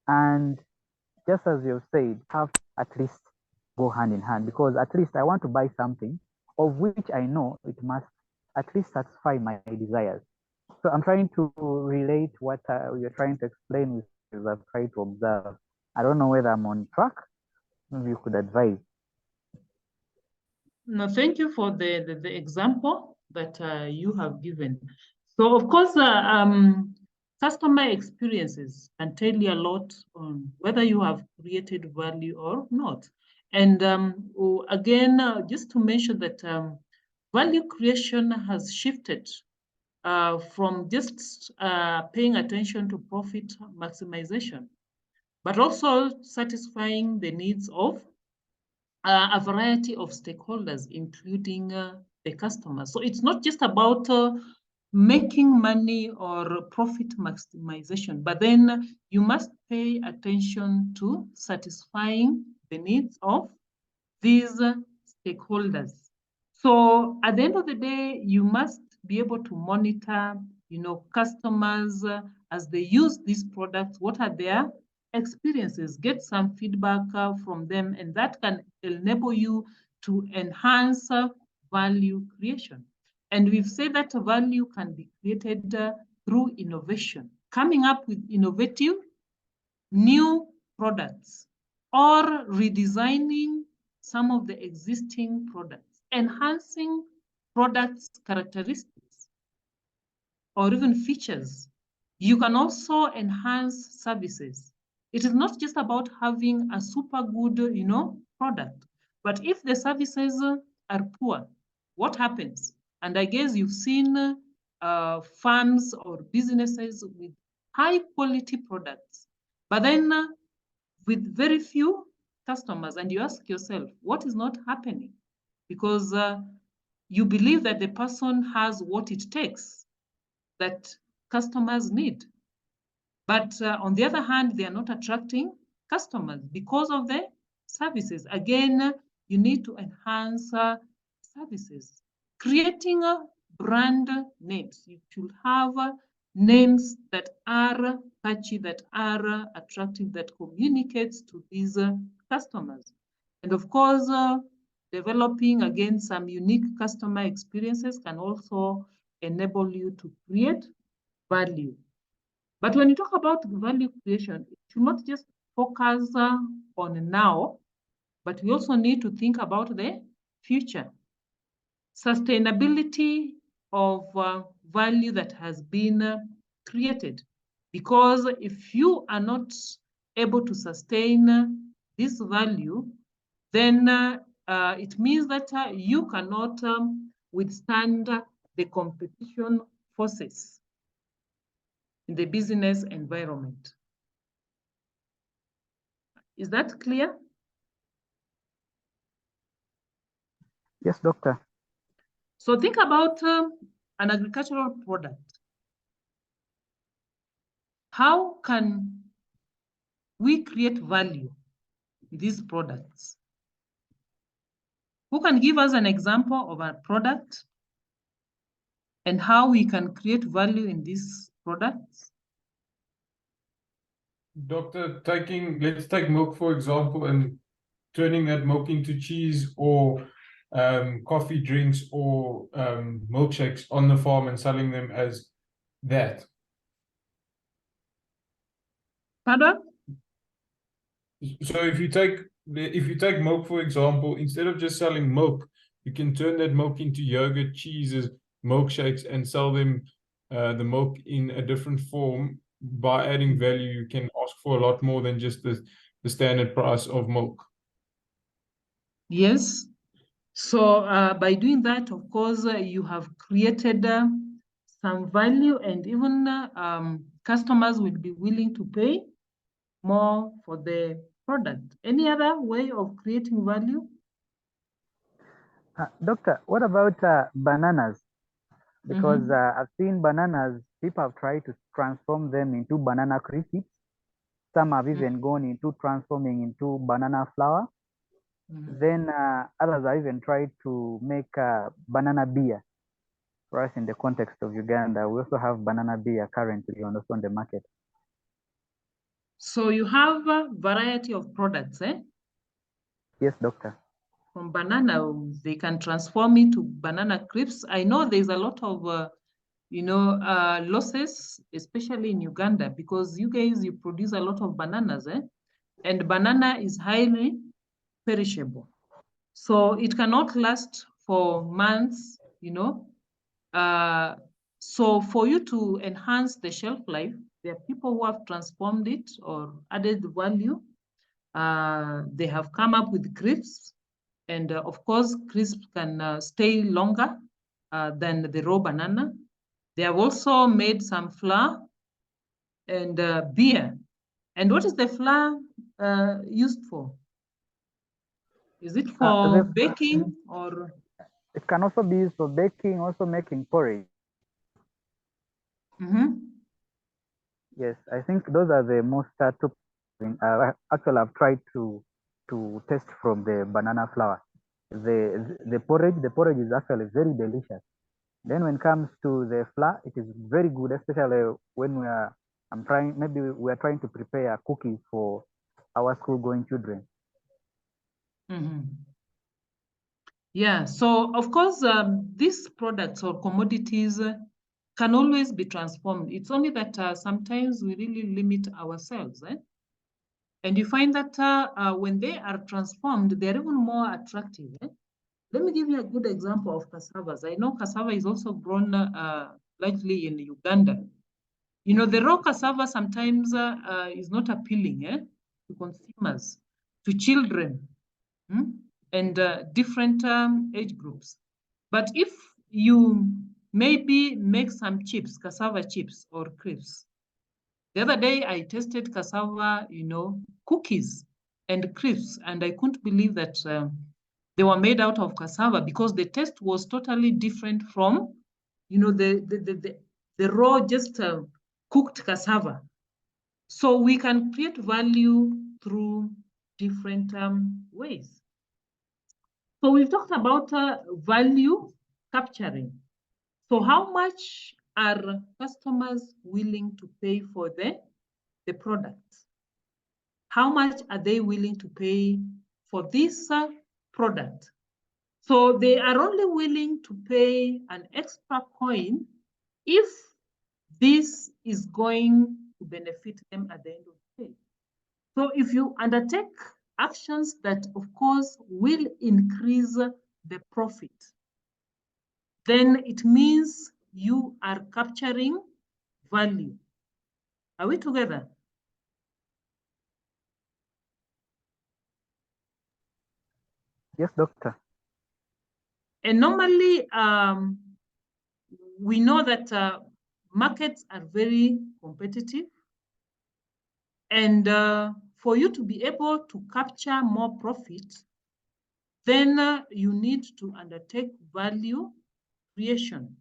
And just as you said, have at least go hand in hand, because at least I want to buy something of which I know it must at least satisfy my desires. So I'm trying to relate what you're trying to explain with what I've tried to observe. I don't know whether I'm on track. Maybe you could advise. No, thank you for the example that you have given. So of course, customer experiences can tell you a lot on whether you have created value or not. And again, just to mention that value creation has shifted from just paying attention to profit maximization, but also satisfying the needs of a variety of stakeholders, including the customers. So it's not just about making money or profit maximization, but then you must pay attention to satisfying the needs of these stakeholders. So at the end of the day, you must be able to monitor, customers as they use these products. What are their experiences? Get some feedback from them, and that can enable you to enhance value creation. And we've said that value can be created through innovation, coming up with innovative new products or redesigning some of the existing products, enhancing products' characteristics or even features. You can also enhance services. It is not just about having a super good, product, but if the services are poor, what happens? And I guess you've seen farms or businesses with high quality products, but then with very few customers, and you ask yourself, what is not happening? Because you believe that the person has what it takes that customers need. But on the other hand, they are not attracting customers because of the services. Again, you need to enhance services. Creating brand names. You should have names that are catchy, that are attractive, that communicates to these customers. And of course, developing, again, some unique customer experiences can also enable you to create value. But when you talk about value creation, it should not just focus on now, but we also need to think about the future. Sustainability of value that has been created. Because if you are not able to sustain this value, then it means that you cannot withstand the competition forces in the business environment. Is that clear? Yes, doctor. So think about an agricultural product. How can we create value in these products? Who can give us an example of a product and how we can create value in these products? Doctor, let's take milk, for example, and turning that milk into cheese or coffee drinks or milkshakes on the farm and selling them as that. Pardon? So if you take milk, for example, instead of just selling milk, you can turn that milk into yogurt, cheeses, milkshakes, and sell them the milk in a different form by adding value, you can ask for a lot more than just the standard price of milk. Yes. So by doing that, of course, you have created some value, and even customers will be willing to pay more for the product. Any other way of creating value? Doctor, what about bananas? Because I've seen bananas, people have tried to transform them into banana crisps. Some have even gone into transforming into banana flour. Then others have even tried to make banana beer. For us in the context of Uganda, we also have banana beer currently on the market. So you have a variety of products, eh? Yes, doctor. From banana, they can transform into banana crisps. I know there's a lot of, losses, especially in Uganda, because you guys, you produce a lot of bananas, eh? And banana is highly perishable. So it cannot last for months, so for you to enhance the shelf life, there are people who have transformed it or added value. They have come up with crisps. And of course, crisps can stay longer than the raw banana. They have also made some flour and beer. And what is the flour used for? Is it for baking or? It can also be used for baking, also making porridge. Yes, I think those are the most top. Actually, I've tried to test from the banana flour. The porridge is actually very delicious. Then when it comes to the flour, it is very good, especially when we are trying to prepare cookies for our school-going children. Yeah, so of course, these products or commodities can always be transformed. It's only that sometimes we really limit ourselves. And you find that when they are transformed, they're even more attractive. Let me give you a good example of cassavas. I know cassava is also grown largely in Uganda. The raw cassava sometimes is not appealing to consumers, to children, and different age groups. But if you maybe make some chips, cassava chips or crisps. The other day I tasted cassava, cookies and crisps, and I couldn't believe that they were made out of cassava because the taste was totally different from, the raw, just cooked cassava. So we can create value through different ways. So we've talked about value capturing. So how much are customers willing to pay for the products? How much are they willing to pay for this product? So they are only willing to pay an extra coin if this is going to benefit them at the end of the day. So if you undertake actions that, of course, will increase the profit, then it means you are capturing value. Are we together? Yes, doctor. And normally, we know that markets are very competitive. And for you to be able to capture more profit, then you need to undertake value creation.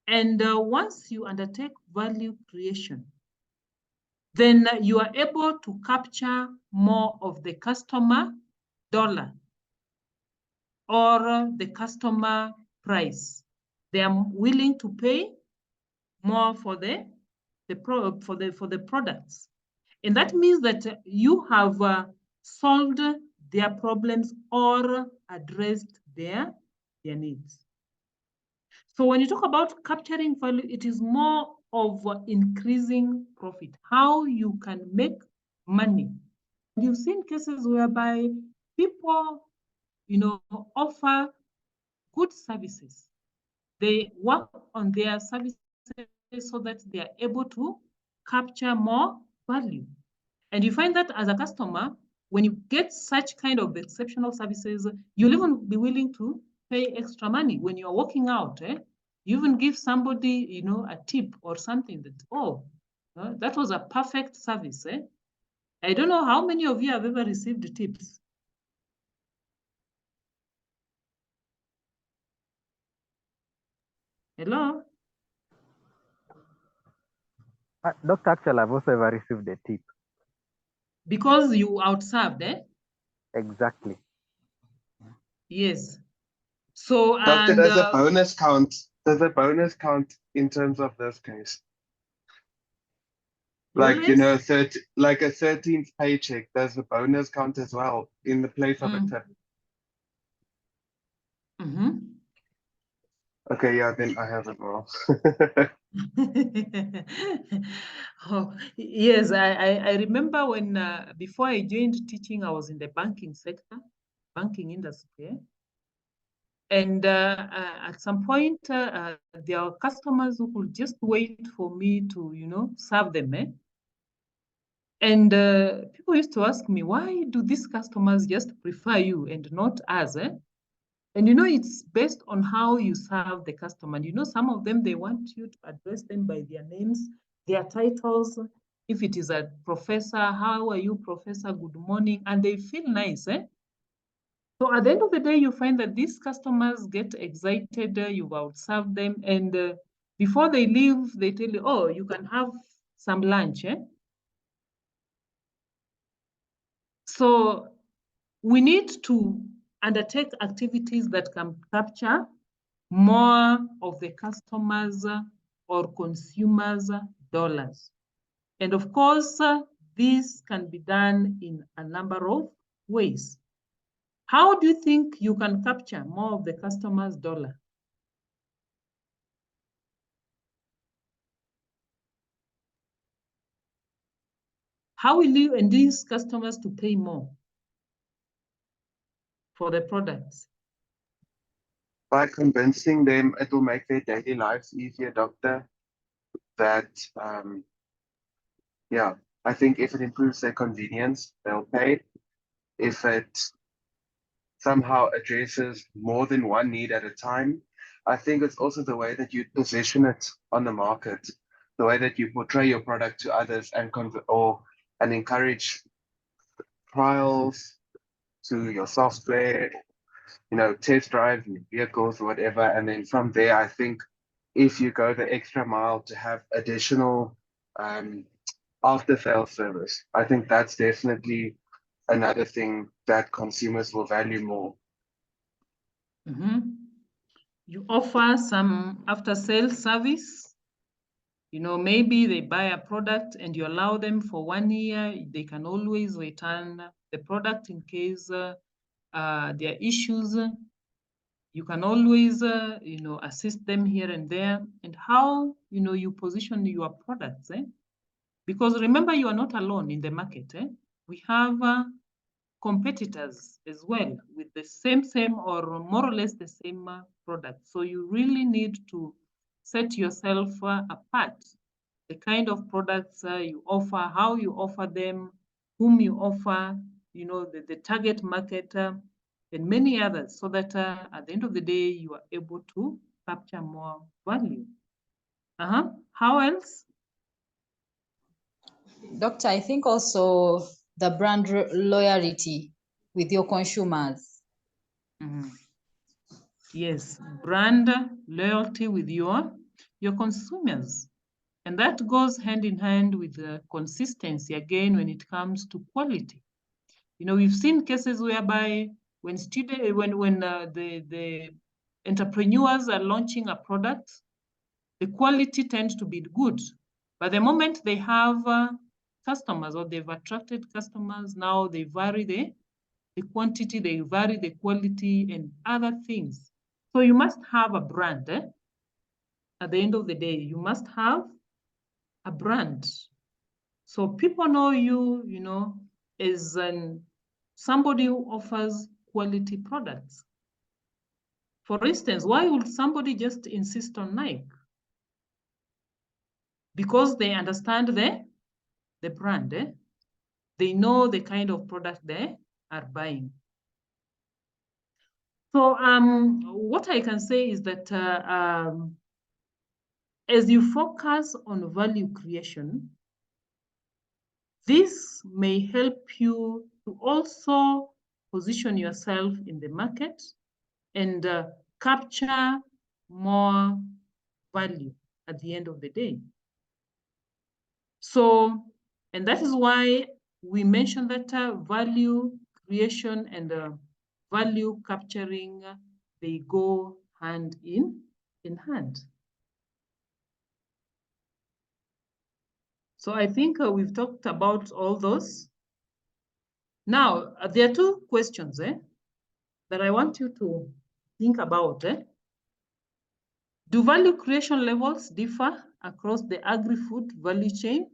And once you undertake value creation, then you are able to capture more of the customer dollar or the customer price. They are willing to pay more for the products. And that means that you have solved their problems or addressed their needs. So when you talk about capturing value, it is more of increasing profit, how you can make money. You've seen cases whereby people, offer good services. They work on their services so that they are able to capture more value. And you find that as a customer, when you get such kind of exceptional services, you'll even be willing to pay extra money when you're walking out. You even give somebody, you know, a tip or something that, oh, that was a perfect service. I don't know how many of you have ever received tips. Hello? Dr. Actually, I've also ever received a tip. Because you outserved, Exactly. Yes. So, Doctor, and does a bonus count? Does a bonus count in terms of this case? Like, you know, like a 13th paycheck, does the bonus count as well in the place of a tip? Okay, yeah, then I have it wrong. Oh, yes, I remember when before I joined teaching, I was in the banking sector, banking industry. And at some point, there are customers who could just wait for me to, you know, serve them. And people used to ask me, why do these customers just prefer you and not us? And you know, it's based on how you serve the customer. And you know, some of them, they want you to address them by their names, their titles. If it is a professor, how are you, professor? Good morning. And they feel nice. So at the end of the day, you find that these customers get excited, you've outserved them. And before they leave, they tell you, oh, you can have some lunch. So we need to undertake activities that can capture more of the customers or consumers' dollars. And of course, this can be done in a number of ways. How do you think you can capture more of the customer's dollar? How will you induce customers to pay more for the products? By convincing them it will make their daily lives easier, doctor. That, yeah, I think if it improves their convenience, they'll pay. If it somehow addresses more than one need at a time, I think it's also the way that you position it on the market, the way that you portray your product to others and encourage trials to your software, you know, test drive vehicles or whatever. And then from there, I think if you go the extra mile to have additional after sales service, I think that's definitely another thing that consumers will value more. You offer some after sales service. You know, maybe they buy a product and you allow them for 1 year. They can always return the product in case there are issues. You can always, you know, assist them here and there. And how, you know, you position your products. Because remember, you are not alone in the market. We have competitors as well with the same or more or less the same product. So you really need to set yourself apart. The kind of products you offer, how you offer them, whom you offer, you know, the target market, and many others, so that at the end of the day, you are able to capture more value. How else? Doctor, I think also the brand loyalty with your consumers. Yes, brand loyalty with your consumers. And that goes hand in hand with the consistency again when it comes to quality. You know, we've seen cases whereby when the entrepreneurs are launching a product, the quality tends to be good. But the moment they have customers or they've attracted customers, now they vary the quantity, they vary the quality and other things. So you must have a brand. At the end of the day, you must have a brand. So people know you, you know, as somebody who offers quality products. For instance, why would somebody just insist on Nike? because they understand the brand. They know the kind of product they are buying. So what I can say is that as you focus on value creation, this may help you to also position yourself in the market and capture more value at the end of the day. So, and that is why we mentioned that value creation and value capturing, they go hand in hand. So I think we've talked about all those. Now, there are two questions that I want you to think about. Do value creation levels differ across the agri-food value chain?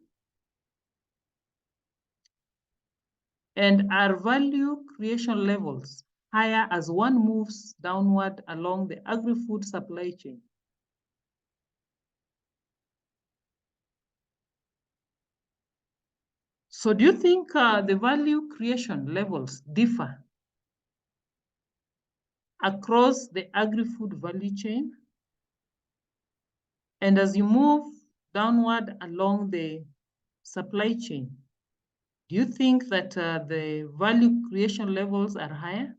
And are value creation levels higher as one moves downward along the agri-food supply chain? So do you think the value creation levels differ across the agri-food value chain? And as you move downward along the supply chain, do you think that the value creation levels are higher?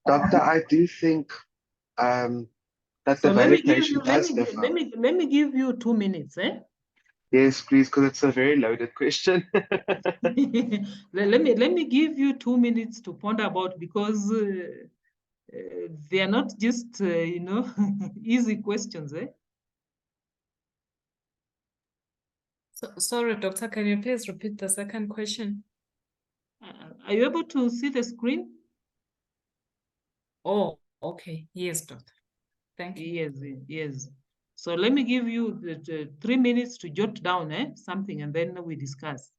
Doctor, I do think that the So let me value give creation you, let does me, differ. let me give you 2 minutes. Yes, please, because it's a very loaded question. let me give you 2 minutes to ponder about, because they are not just you know, easy questions. Sorry, doctor, can you please repeat the second question? Are you able to see the screen? Oh, okay. Yes, doctor. Thank you. Yes, yes. So let me give you the 3 minutes to jot down something, and then we discuss.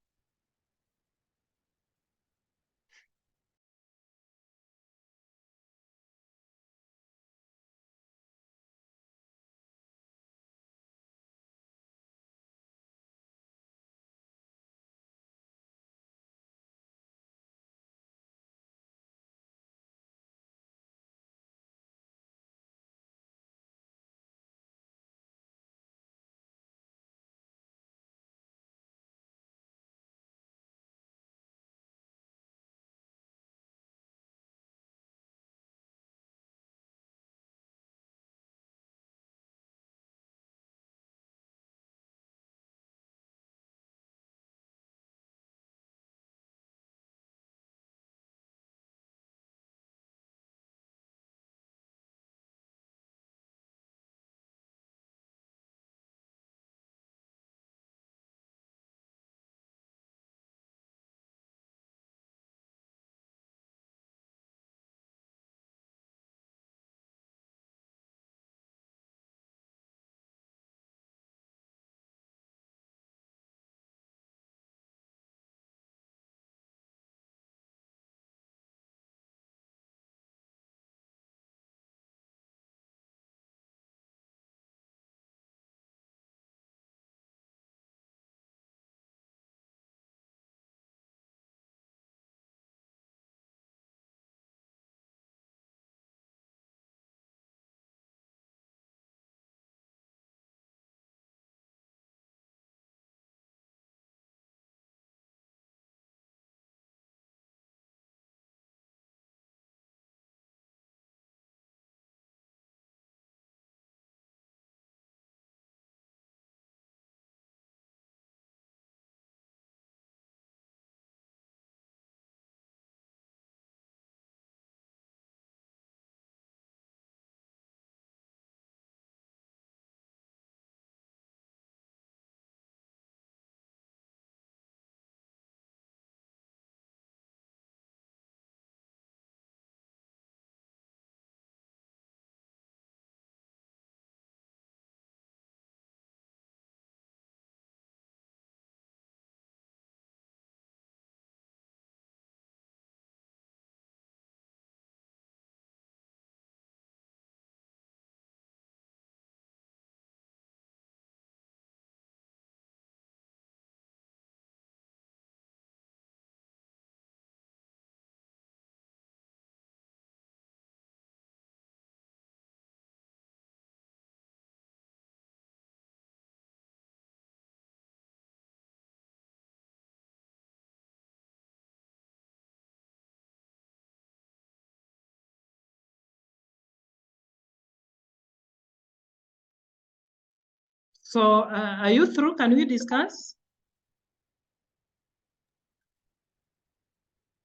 So are you through? Can we discuss?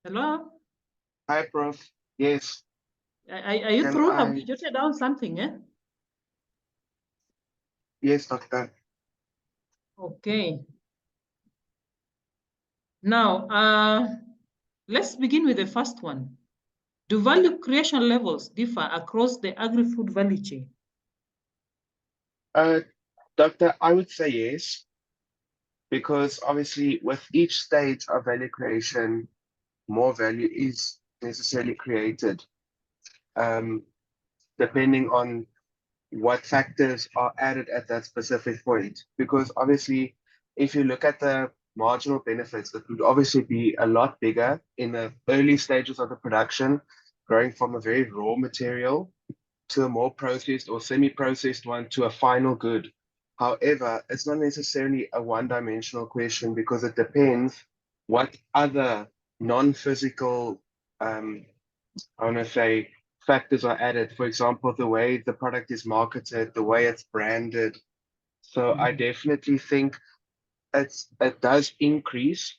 Hello? Hi, Prof. Yes. Are you Can through? Have I? you jotted down something? Eh? Yes, Doctor. Okay. Now, let's begin with the first one. Do value creation levels differ across the agri-food value chain? Doctor, I would say yes, because obviously with each stage of value creation, more value is necessarily created, depending on what factors are added at that specific point. Because obviously, if you look at the marginal benefits, it would obviously be a lot bigger in the early stages of the production, growing from a very raw material to a more processed or semi-processed one to a final good. However, it's not necessarily a one-dimensional question because it depends what other non-physical, I want to say, factors are added. For example, the way the product is marketed, the way it's branded. So I definitely think it does increase.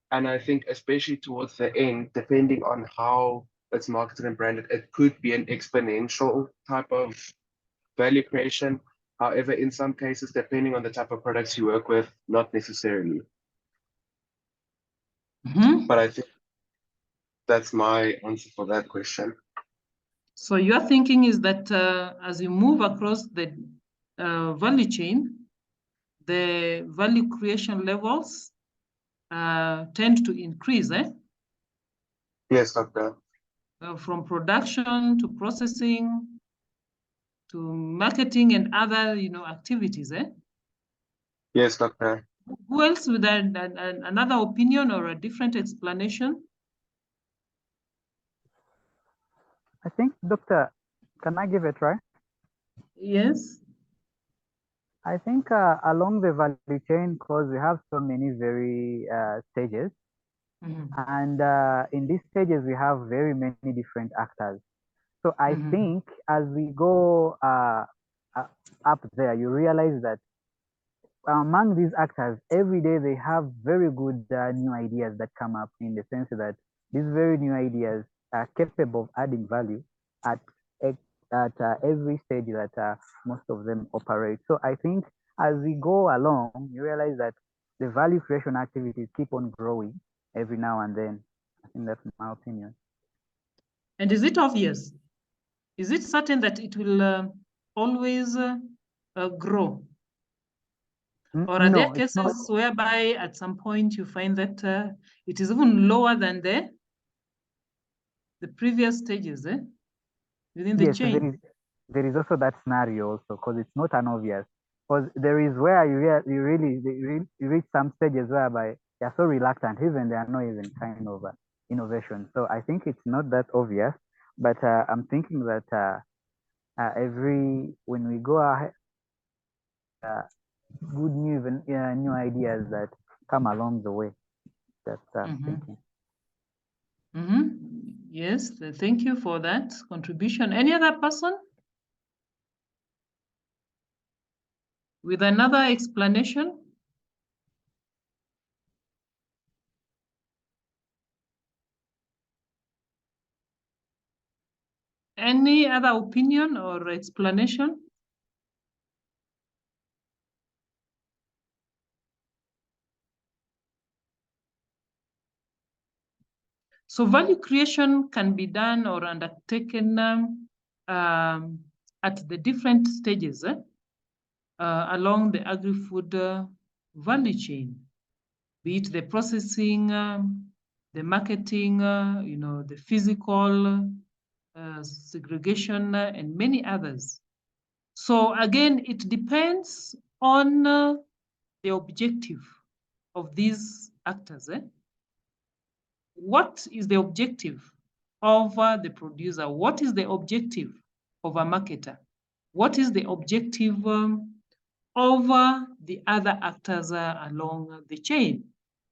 And I think especially towards the end, depending on how it's marketed and branded, it could be an exponential type of value creation. However, in some cases, depending on the type of products you work with, not necessarily. But I think that's my answer for that question. So your thinking is that as you move across the value chain, the value creation levels tend to increase, eh? Yes, Doctor. From production to processing to marketing and other, activities, eh? Yes, Doctor. Who else with another opinion or a different explanation? I think, Doctor, can I give it a try? Yes. I think along the value chain, because we have so many very stages, and in these stages we have very many different actors. So I think as we go up there, you realize that among these actors, every day they have very good new ideas that come up, in the sense that these very new ideas are capable of adding value at every stage that most of them operate. So I think as we go along, you realize that the value creation activities keep on growing every now and then. I think that's my opinion. And is it obvious? Is it certain that it will always grow? Or are there cases whereby at some point you find that it is even lower than the previous stages within the chain? There is also that scenario also, because it's not an obvious. Because there is where you reach some stages whereby they're so reluctant, even they are not even kind of innovation. So I think it's not that obvious, but I'm thinking that when we go ahead, good new ideas that come along the way. That's thinking. Yes, thank you for that contribution. Any other person with another explanation? Any other opinion or explanation? So value creation can be done or undertaken at the different stages along the agri-food value chain, be it the processing, the marketing, the physical segregation, and many others. So again, it depends on the objective of these actors. What is the objective of the producer? What is the objective of a marketer? What is the objective of the other actors along the chain?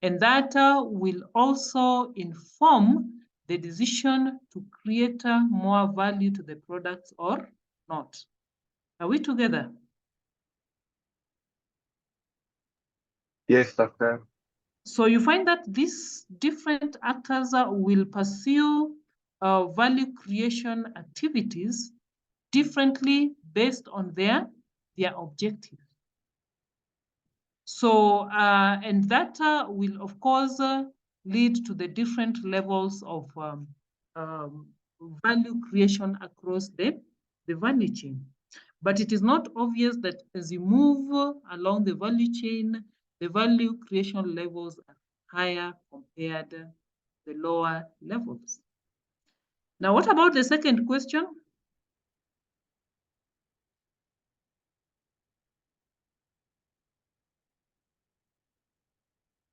And that will also inform the decision to create more value to the products or not. Are we together? Yes, doctor. So you find that these different actors will pursue value creation activities differently based on their objective. So, and that will, of course, lead to the different levels of value creation across the value chain. But it is not obvious that as you move along the value chain, the value creation levels are higher compared to the lower levels. Now, what about the second question?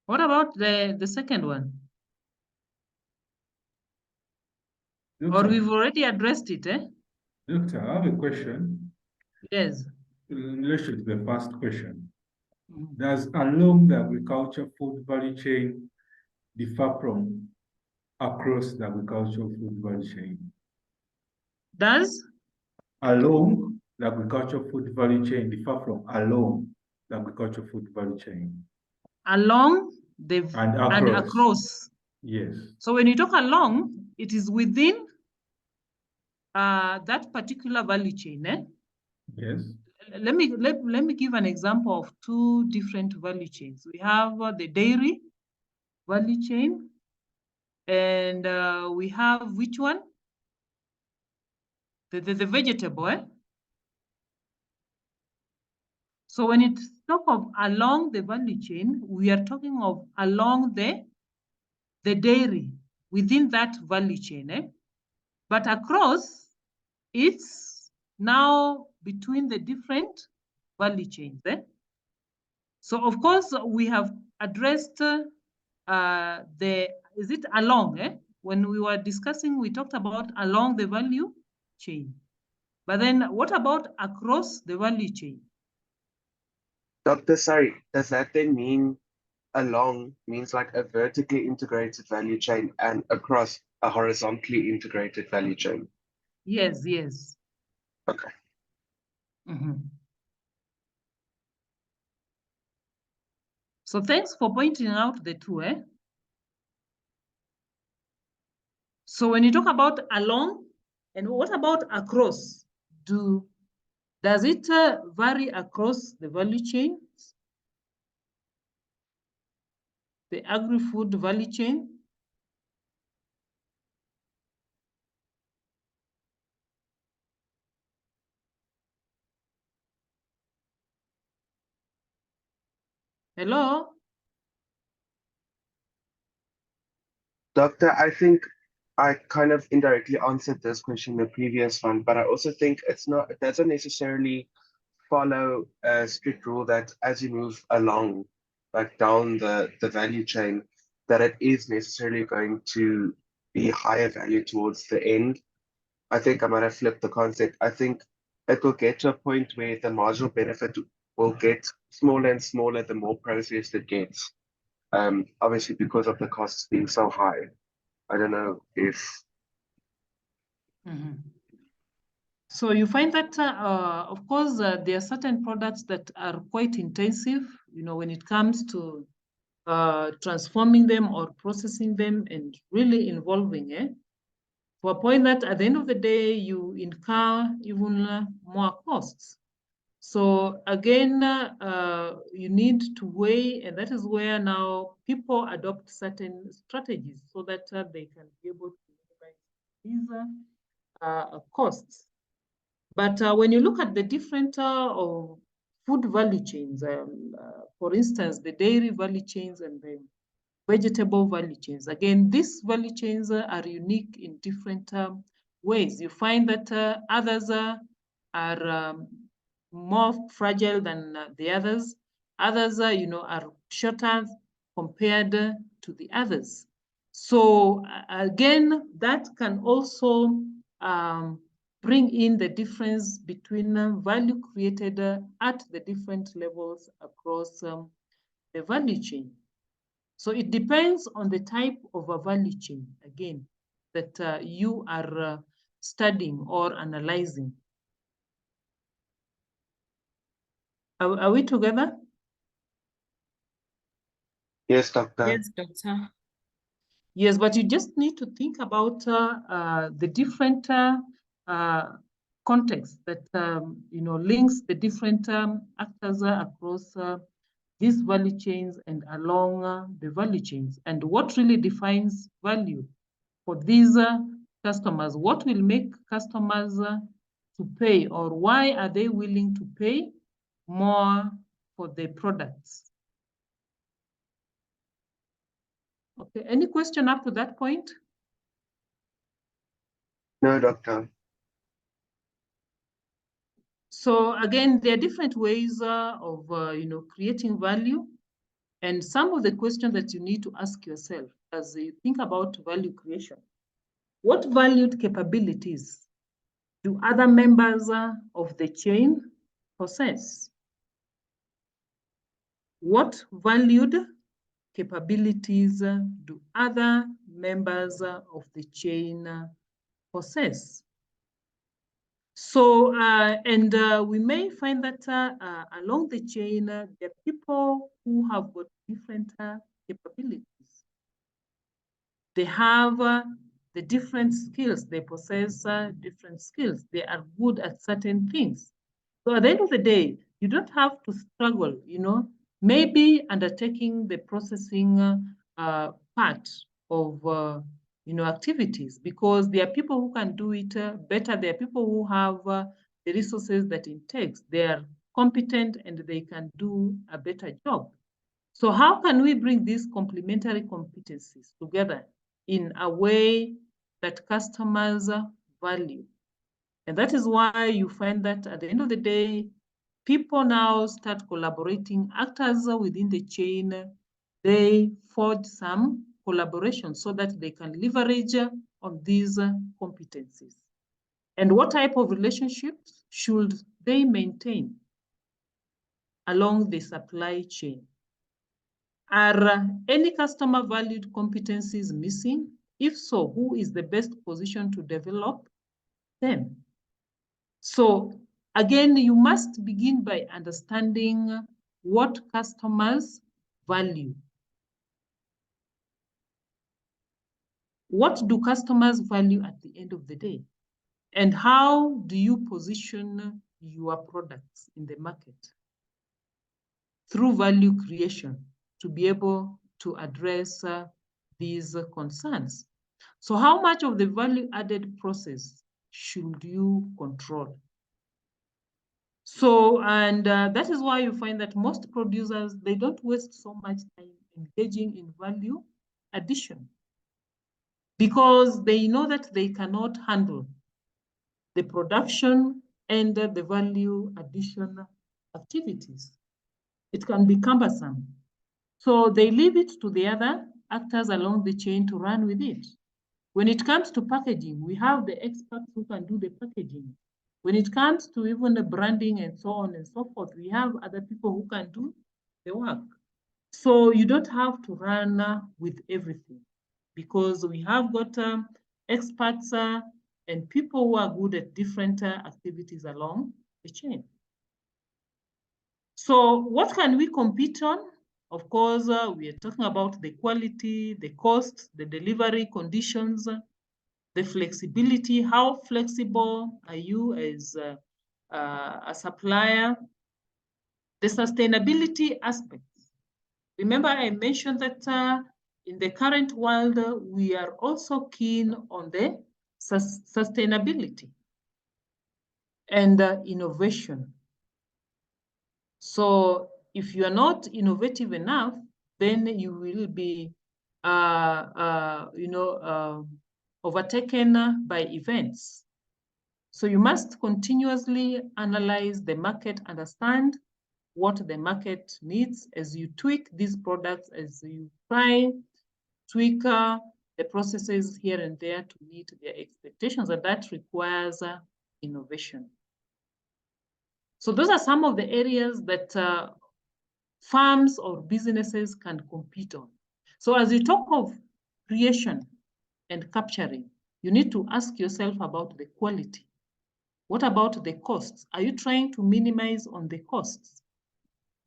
What about the second one? Or we've already addressed it, eh? Doctor, I have a question. Yes. In relation to the first question. Does along the agricultural food value chain differ from across the agricultural food value chain? Does? Along the agricultural food value chain differ from along the agricultural food value chain? Along the and across. Yes. So when you talk along, it is within that particular value chain, eh? Yes. Let me give an example of two different value chains. We have the dairy value chain, and we have which one? The vegetable, eh? So when it talk of along the value chain, we are talking of along the dairy within that value chain, eh? But across, it's now between the different value chains, eh? So of course we have addressed is it along, eh? When we were discussing, we talked about along the value chain. But then what about across the value chain? Doctor, sorry, does that then mean along means like a vertically integrated value chain and across a horizontally integrated value chain? Yes, yes. Okay. So thanks for pointing out the two, eh? So when you talk about along, and what about across? Does it vary across the value chain? The agri-food value chain? Hello? Doctor, I think I kind of indirectly answered this question in the previous one, but I also think it doesn't necessarily follow a strict rule that as you move along, like down the value chain, that it is necessarily going to be higher value towards the end. I think I might have flipped the concept. I think it will get to a point where the marginal benefit will get smaller and smaller the more processed it gets. Obviously because of the costs being so high. I don't know if. So you find that, of course, there are certain products that are quite intensive, you know, when it comes to transforming them or processing them and really involving it, to a point that at the end of the day, you incur even more costs. So again, you need to weigh, and that is where now people adopt certain strategies so that they can be able to minimize these costs. But when you look at the different food value chains, for instance, the dairy value chains and the vegetable value chains, again, these value chains are unique in different ways. You find that others are more fragile than the others. Others, you know, are shorter compared to the others. So again, that can also bring in the difference between value created at the different levels across the value chain. So it depends on the type of a value chain, again, that you are studying or analyzing. Are we together? Yes, Doctor. Yes, Doctor. Yes, but you just need to think about the different context that links the different actors across these value chains and along the value chains, and what really defines value for these customers. What will make customers to pay, or why are they willing to pay more for the products? Okay, any question up to that point? No, Doctor. So again, there are different ways of creating value, and some of the questions that you need to ask yourself as you think about value creation. What valued capabilities do other members of the chain possess? What valued capabilities do other members of the chain possess? So, we may find that along the chain, there are people who have got different capabilities. They have the different skills, they possess different skills. They are good at certain things. So at the end of the day, you don't have to struggle, maybe undertaking the processing part of activities, because there are people who can do it better. There are people who have the resources that it takes. They are competent and they can do a better job. So how can we bring these complementary competencies together in a way that customers value? And that is why you find that at the end of the day, people now start collaborating. Actors within the chain, they forge some collaboration so that they can leverage on these competencies. And what type of relationships should they maintain along the supply chain? Are any customer valued competencies missing? If so, who is the best position to develop them? So again, you must begin by understanding what customers value. What do customers value at the end of the day? And how do you position your products in the market through value creation to be able to address these concerns? So how much of the value added process should you control? So, and that is why you find that most producers, they don't waste so much time engaging in value addition, because they know that they cannot handle the production and the value addition activities. It can be cumbersome. So they leave it to the other actors along the chain to run with it. When it comes to packaging, we have the experts who can do the packaging. When it comes to even the branding and so on and so forth, we have other people who can do the work. So you don't have to run with everything, because we have got experts and people who are good at different activities along the chain. So what can we compete on? Of course, we are talking about the quality, the cost, the delivery conditions, the flexibility. How flexible are you as a supplier? The sustainability aspects. Remember, I mentioned that in the current world, we are also keen on the sustainability and innovation. So if you are not innovative enough, then you will be overtaken by events. So you must continuously analyze the market, understand what the market needs as you tweak these products, as you try tweak the processes here and there to meet their expectations, and that requires innovation. So those are some of the areas that farms or businesses can compete on. So as you talk of creation and capturing, you need to ask yourself about the quality. What about the costs? Are you trying to minimize on the costs?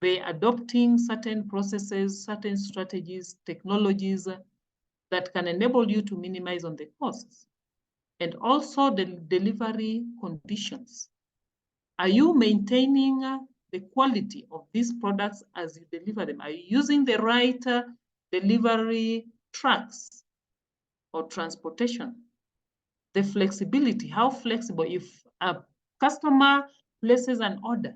they're adopting certain processes, certain strategies, technologies that can enable you to minimize on the costs. And also the delivery conditions. Are you maintaining the quality of these products as you deliver them? Are you using the right delivery trucks or transportation? The flexibility, how flexible, if a customer places an order,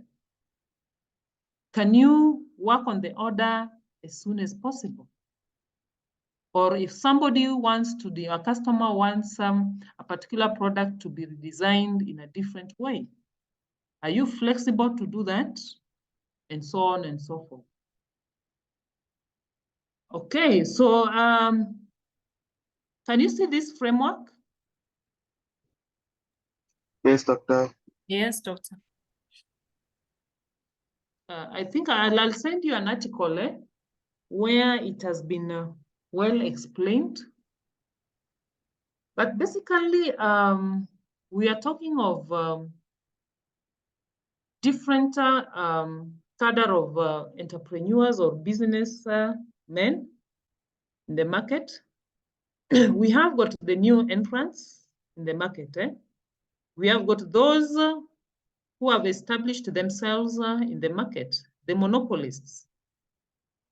can you work on the order as soon as possible? Or if somebody wants to, a customer wants a particular product to be redesigned in a different way, are you flexible to do that? And so on and so forth. Okay, so can you see this framework? Yes, Doctor. Yes, Doctor. I think I'll send you an article where it has been well explained. But basically, we are talking of different cadre of entrepreneurs or business men in the market. We have got the new entrants in the market. We have got those who have established themselves in the market, the monopolists.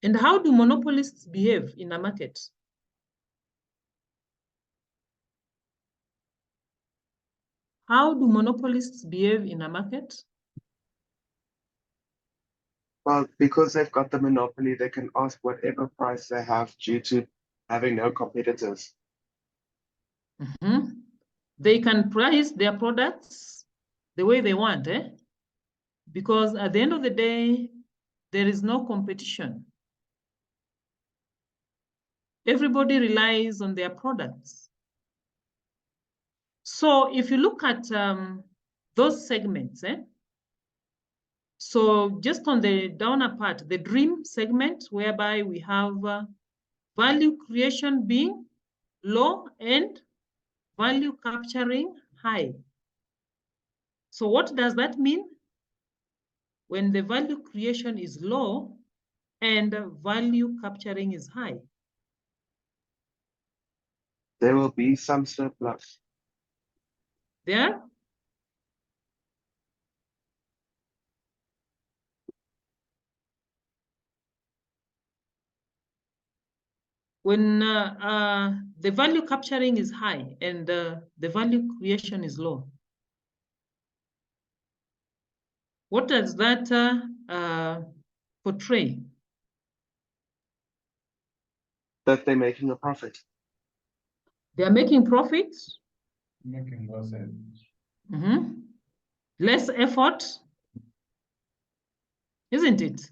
And how do monopolists behave in a market? How do monopolists behave in a market? Well, because they've got the monopoly, they can ask whatever price they have due to having no competitors. Mm-hmm. They can price their products the way they want, because at the end of the day, there is no competition. Everybody relies on their products. So if you look at those segments, so just on the downer part, the dream segment, whereby we have value creation being low and value capturing high. So what does that mean? When the value creation is low and value capturing is high, there will be some surplus. There? When the value capturing is high and the value creation is low, what does that portray? That they're making a profit. They are making profits. Making losses. Mm-hmm. Less effort, isn't it?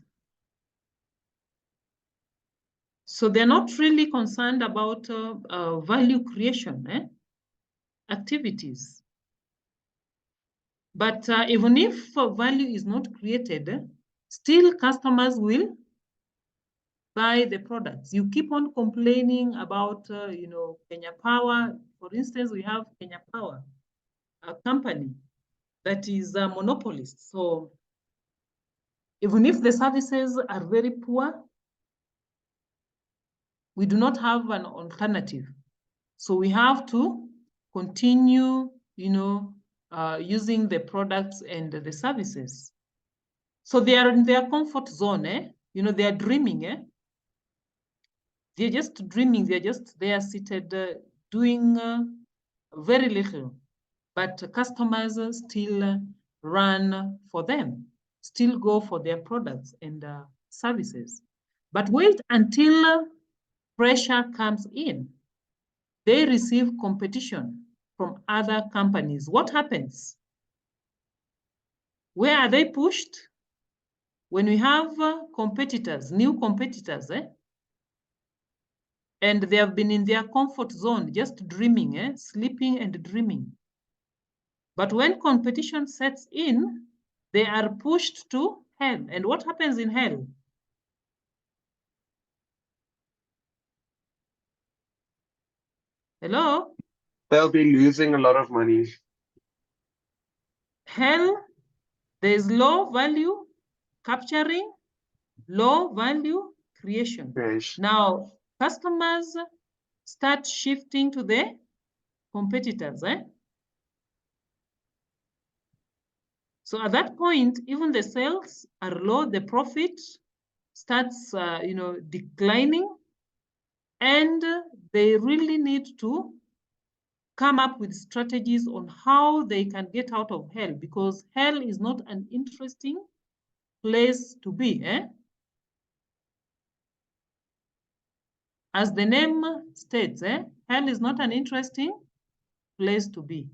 So they're not really concerned about value creation activities. But even if value is not created, still customers will buy the products. You keep on complaining about, Kenya Power. For instance, we have Kenya Power, a company that is a monopolist. So even if the services are very poor, we do not have an alternative. So we have to continue, using the products and the services. So they are in their comfort zone, they are dreaming, They're just dreaming, they're just there seated, doing very little, but customers still run for them, still go for their products and services. But wait until pressure comes in. They receive competition from other companies. What happens? Where are they pushed? When we have competitors, new competitors, and they have been in their comfort zone, just dreaming, sleeping and dreaming. But when competition sets in, they are pushed to hell. And what happens in hell? Hello? They'll be losing a lot of money. Hell, there is low value capturing low value creation. Now, customers start shifting to the competitors. So at that point, even the sales are low, the profit starts, declining, and they really need to come up with strategies on how they can get out of hell, because hell is not an interesting place to be. As the name states, hell is not an interesting place to be.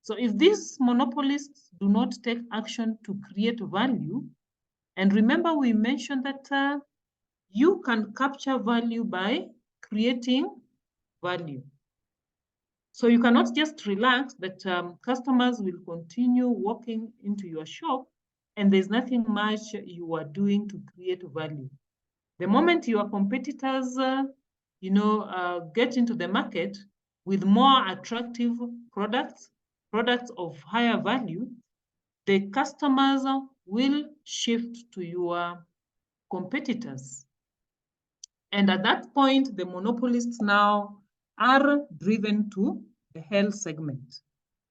So if these monopolists do not take action to create value, and remember we mentioned that you can capture value by creating value. So you cannot just relax that customers will continue walking into your shop and there's nothing much you are doing to create value. The moment your competitors, get into the market with more attractive products of higher value, the customers will shift to your competitors. And at that point, the monopolists now are driven to the hell segment,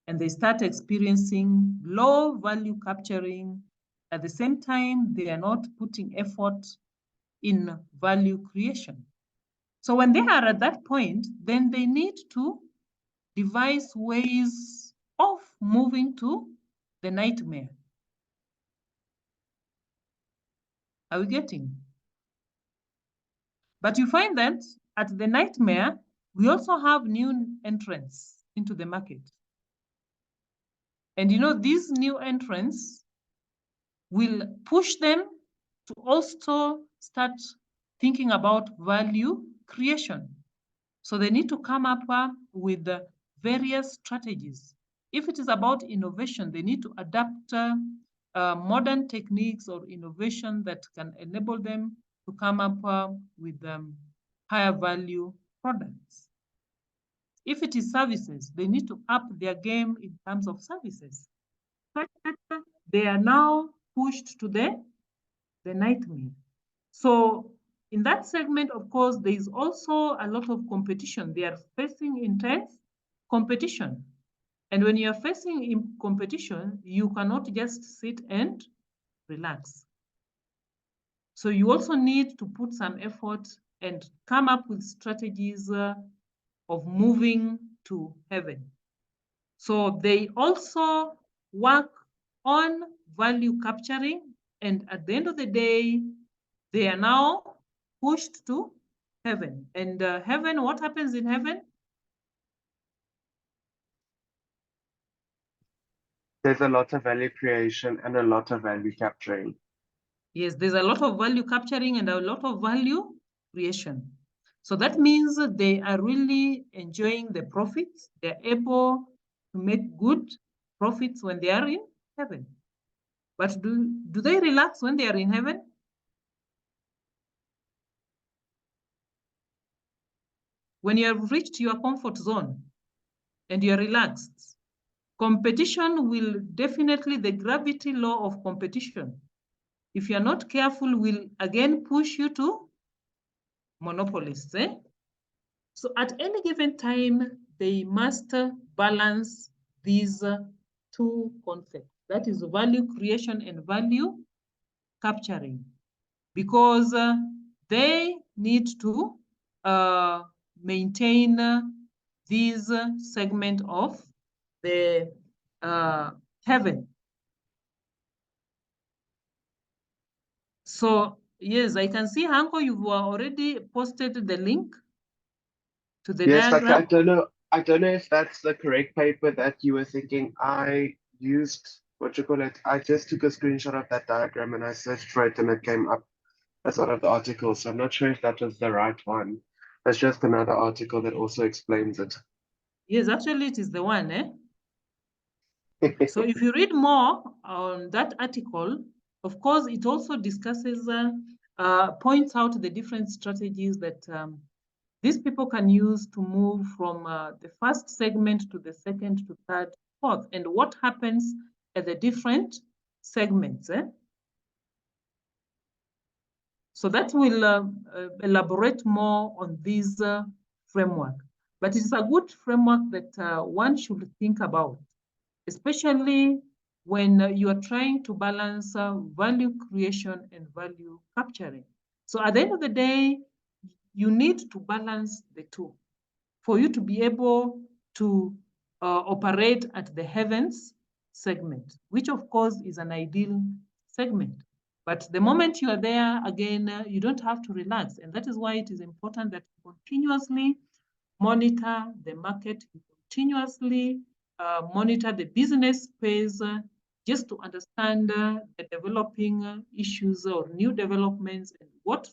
and they start experiencing low value capturing. At the same time, they are not putting effort in value creation. So when they are at that point, then they need to devise ways of moving to the nightmare. Are we getting? But you find that at the nightmare, we also have new entrants into the market. And these new entrants will push them to also start thinking about value creation. So they need to come up with various strategies. If it is about innovation, they need to adapt modern techniques or innovation that can enable them to come up with higher value products. If it is services, they need to up their game in terms of services. They are now pushed to the nightmare. So in that segment, of course, there is also a lot of competition. They are facing intense competition. And when you are facing competition, you cannot just sit and relax. So you also need to put some effort and come up with strategies of moving to heaven. So they also work on value capturing, and at the end of the day, they are now pushed to heaven. And heaven, what happens in heaven? There's a lot of value creation and a lot of value capturing. Yes, there's a lot of value capturing and a lot of value creation. So that means they are really enjoying the profits. They're able to make good profits when they are in heaven. But do they relax when they are in heaven? When you have reached your comfort zone and you're relaxed, competition will definitely, the gravity law of competition, if you're not careful, will again push you to monopolists. So at any given time, they must balance these two concepts. That is value creation and value capturing, because they need to maintain this segment of the heaven. So yes, I can see, Hanko, you've already posted the link to the diagram. But I don't know if that's the correct paper that you were thinking. I used, I just took a screenshot of that diagram and I searched for it and it came up as one of the articles. So I'm not sure if that was the right one. That's just another article that also explains it. Yes, actually it is the one. So if you read more on that article, of course, it also discusses, points out the different strategies that these people can use to move from the first segment to the second to third, fourth, and what happens at the different segments. So that will elaborate more on this framework. But it's a good framework that one should think about, especially when you are trying to balance value creation and value capturing. So at the end of the day, you need to balance the two for you to be able to operate at the heavens segment, which of course is an ideal segment. But the moment you are there, again, you don't have to relax. And that is why it is important that you continuously monitor the market, you continuously monitor the business space, just to understand the developing issues or new developments and what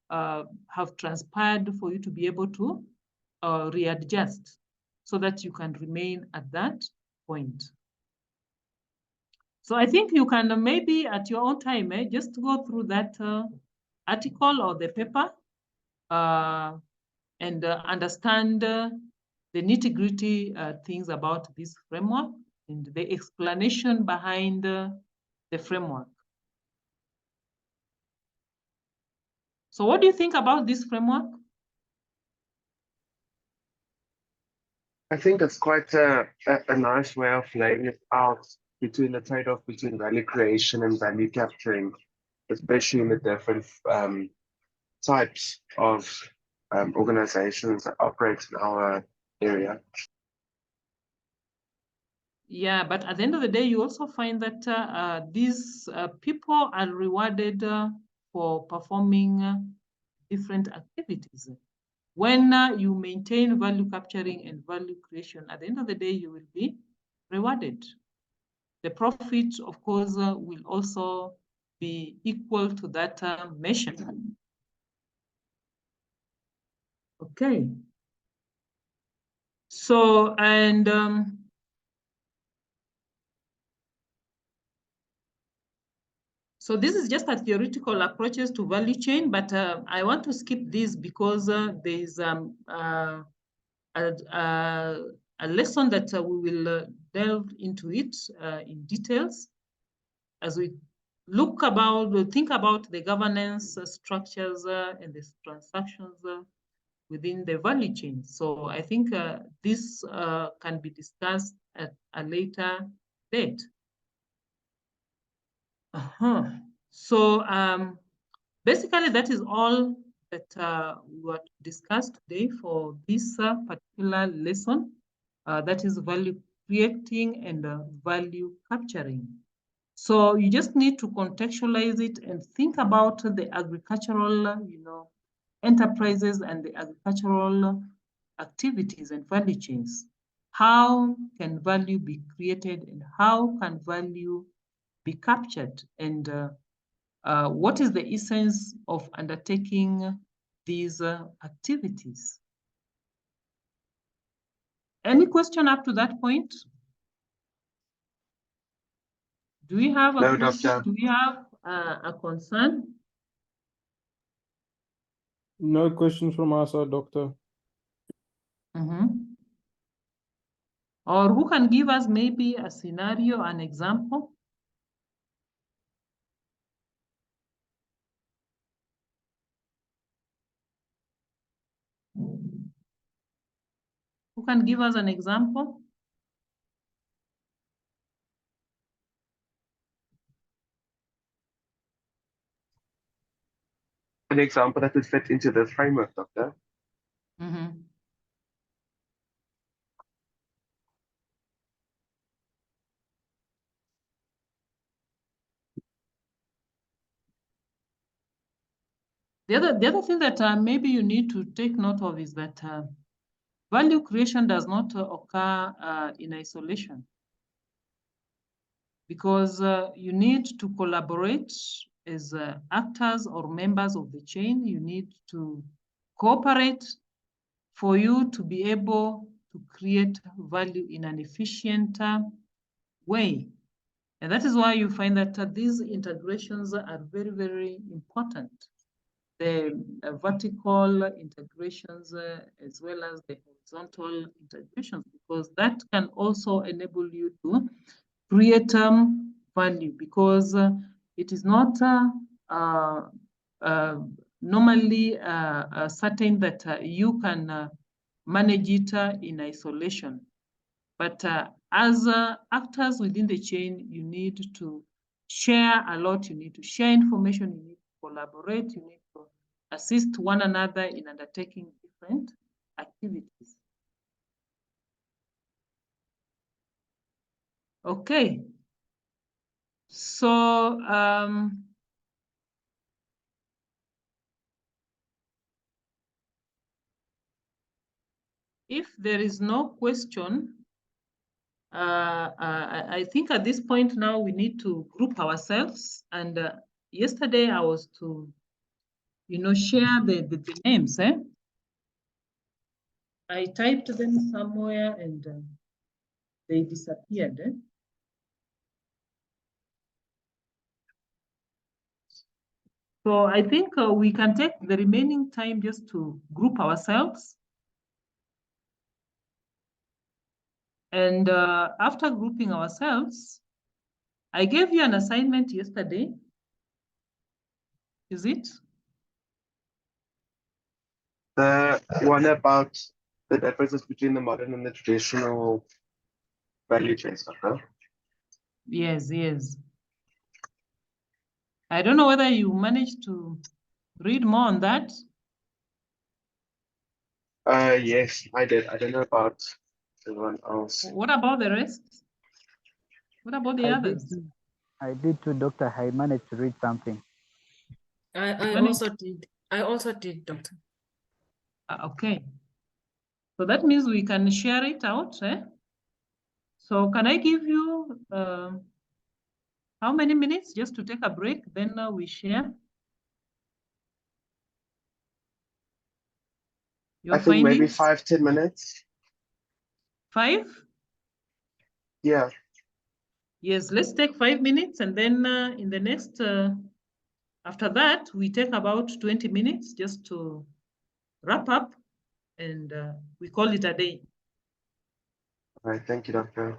have transpired for you to be able to readjust so that you can remain at that point. So I think you can maybe at your own time, just go through that article or the paper and understand the nitty-gritty things about this framework and the explanation behind the framework. So what do you think about this framework? I think it's quite a nice way of laying it out between the trade-off between value creation and value capturing, especially in the different types of organizations that operate in our area. Yeah, but at the end of the day, you also find that these people are rewarded for performing different activities. When you maintain value capturing and value creation, at the end of the day, you will be rewarded. The profit, of course, will also be equal to that measure. Okay. So, and so this is just a theoretical approaches to value chain, but I want to skip this because there is a lesson that we will delve into it in details as we think about the governance structures and the transactions within the value chain. So I think this can be discussed at a later date. So basically that is all that we discussed today for this particular lesson. That is value creating and value capturing. So you just need to contextualize it and think about the agricultural, enterprises and the agricultural activities and value chains. How can value be created and how can value be captured? And what is the essence of undertaking these activities? Any question up to that point? Do we have a question? Doctor. Do we have a concern? No questions from our side, Doctor. Or who can give us maybe a scenario, an example? Who can give us an example? An example that would fit into this framework, Doctor. The other thing that maybe you need to take note of is that value creation does not occur in isolation, because you need to collaborate as actors or members of the chain. You need to cooperate for you to be able to create value in an efficient way. And that is why you find that these integrations are very, very important. The vertical integrations as well as the horizontal integrations, because that can also enable you to create value, because it is not normally certain that you can manage it in isolation. But as actors within the chain, you need to share a lot, you need to share information, you need to collaborate, you need to assist one another in undertaking different activities. Okay. So if there is no question, I think at this point now we need to group ourselves. And yesterday I was to, share the names. I typed them somewhere and they disappeared. So I think we can take the remaining time just to group ourselves. And after grouping ourselves, I gave you an assignment yesterday. Is it? The one about the differences between the modern and the traditional value chains, okay? Yes, yes. I don't know whether you managed to read more on that. Yes, I did. I don't know about everyone else. What about the rest? What about the others? I did too, Doctor. I managed to read something. I Managed- also did. I also did, Doctor. Okay. So that means we can share it out. So can I give you how many minutes just to take a break? Then we share. Your I think maybe findings? 5-10 minutes. 5? Yeah. Yes, let's take 5 minutes, and then in the next, after that, we take about 20 minutes just to wrap up, and we call it a day. All right. Thank you, Doctor.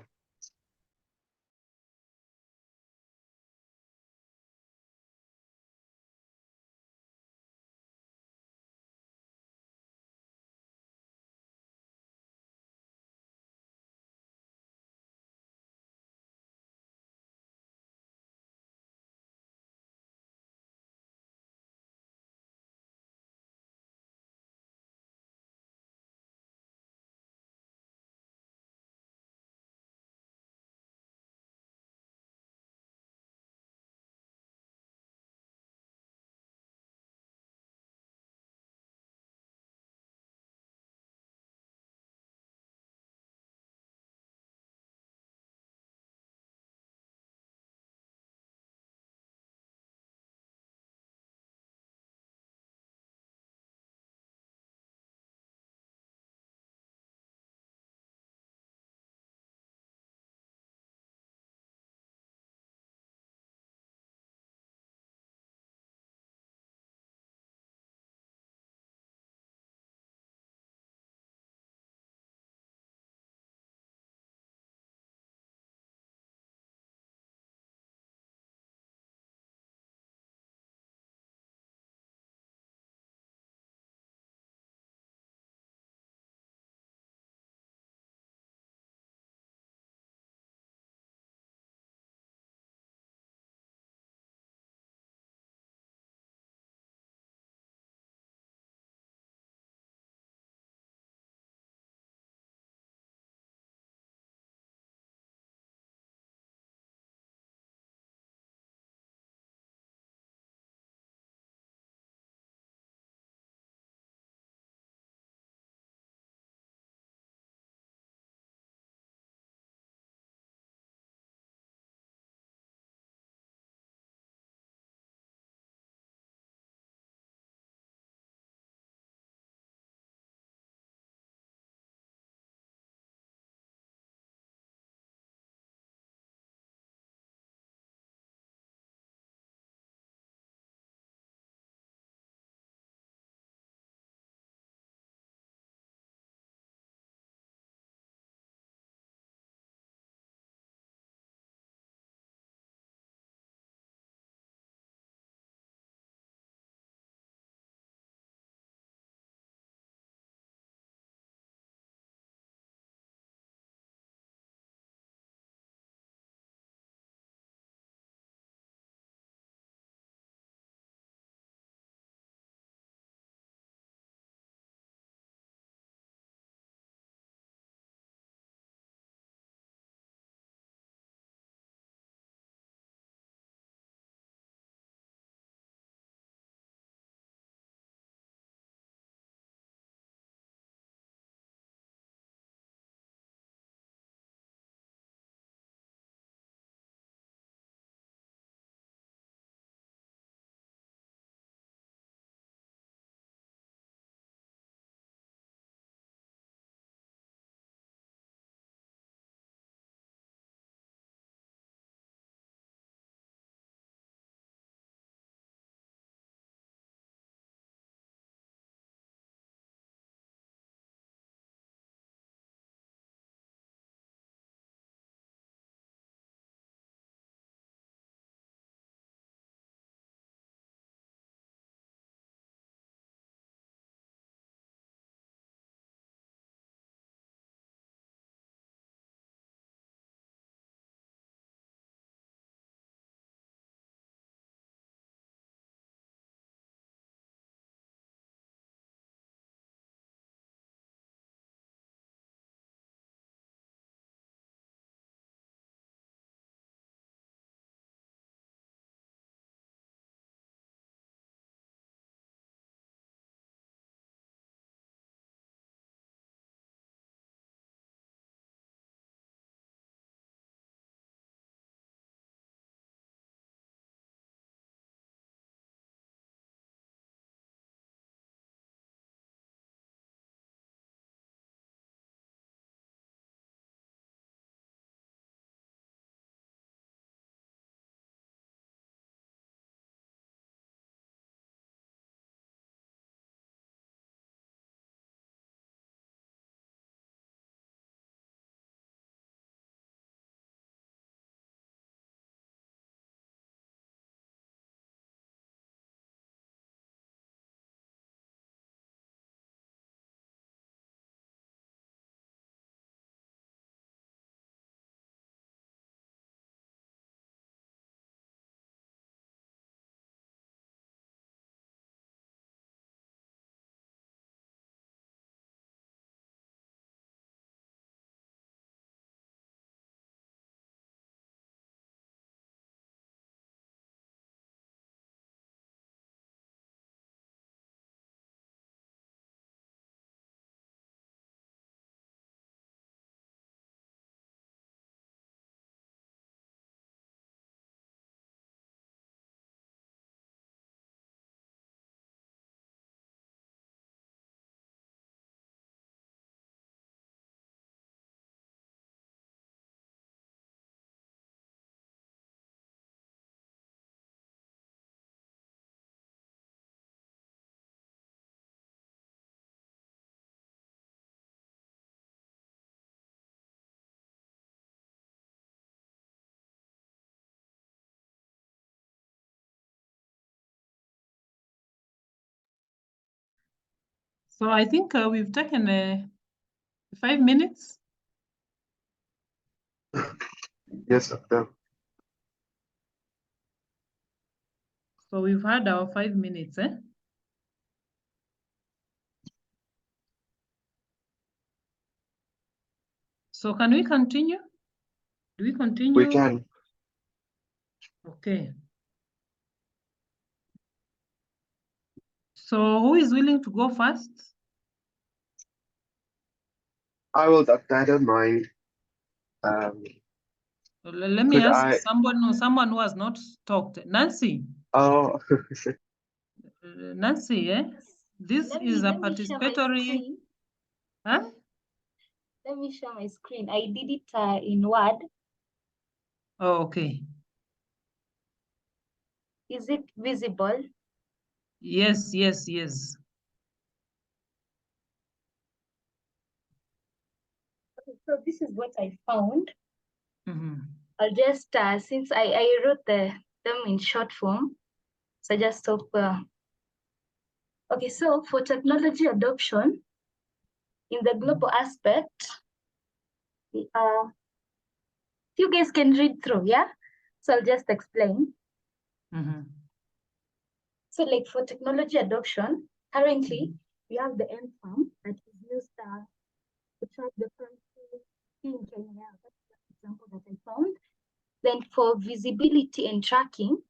So I think we've taken 5 minutes. Yes, Doctor. So we've had our 5 minutes, eh? So can we continue? Do we continue? We can. Okay. So who is willing to go first? I will, Doctor. I don't mind. Let me Could ask I? someone who has not talked. Nancy, Oh, Nancy, eh? This is a participatory. Huh? Let me share my screen. I did it in Word. Oh, okay. Is it visible? Yes, yes, yes. Okay, so this is what I found. Mhm. I'll just, since I wrote them in short form, so I just stop. Okay, so for technology adoption, in the global aspect, you guys can read through, yeah? So I'll just explain. Mhm. So like for technology adoption, currently we have the NFAM that is used to track the country in Kenya. That's the example that I found. Then for visibility and tracking,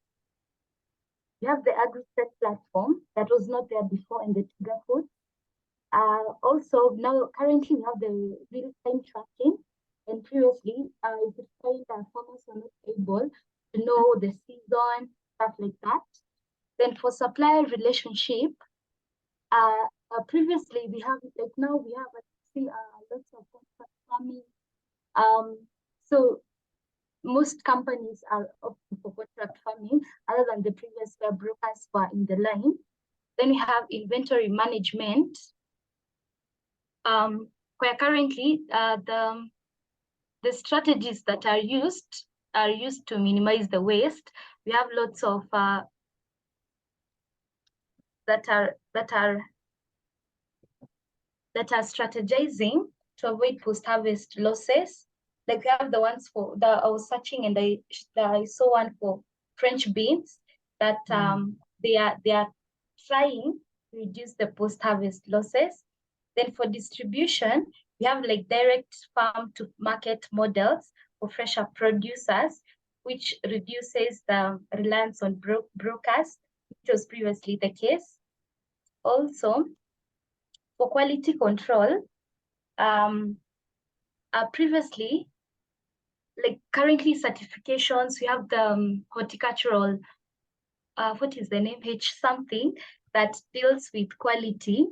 we have the AgriSet platform that was not there before in the Tiga Food. Also now currently we have the real-time tracking, and previously you could find that farmers were not able to know the season, stuff like that. Then for supplier relationship, previously we have, like now we have lots of contract farming. So most companies are opting for contract farming, other than the previous where brokers were in the line. Then we have inventory management, where currently the strategies that are used to minimize the waste. We have lots of that are strategizing to avoid post-harvest losses. Like we have the ones for I was searching and I saw one for French beans that they are trying to reduce the post-harvest losses. Then for distribution, we have like direct farm to market models for fresher producers, which reduces the reliance on brokers, which was previously the case. Also, for quality control, previously, like currently certifications, we have the horticultural, what is the name, H something, that deals with quality.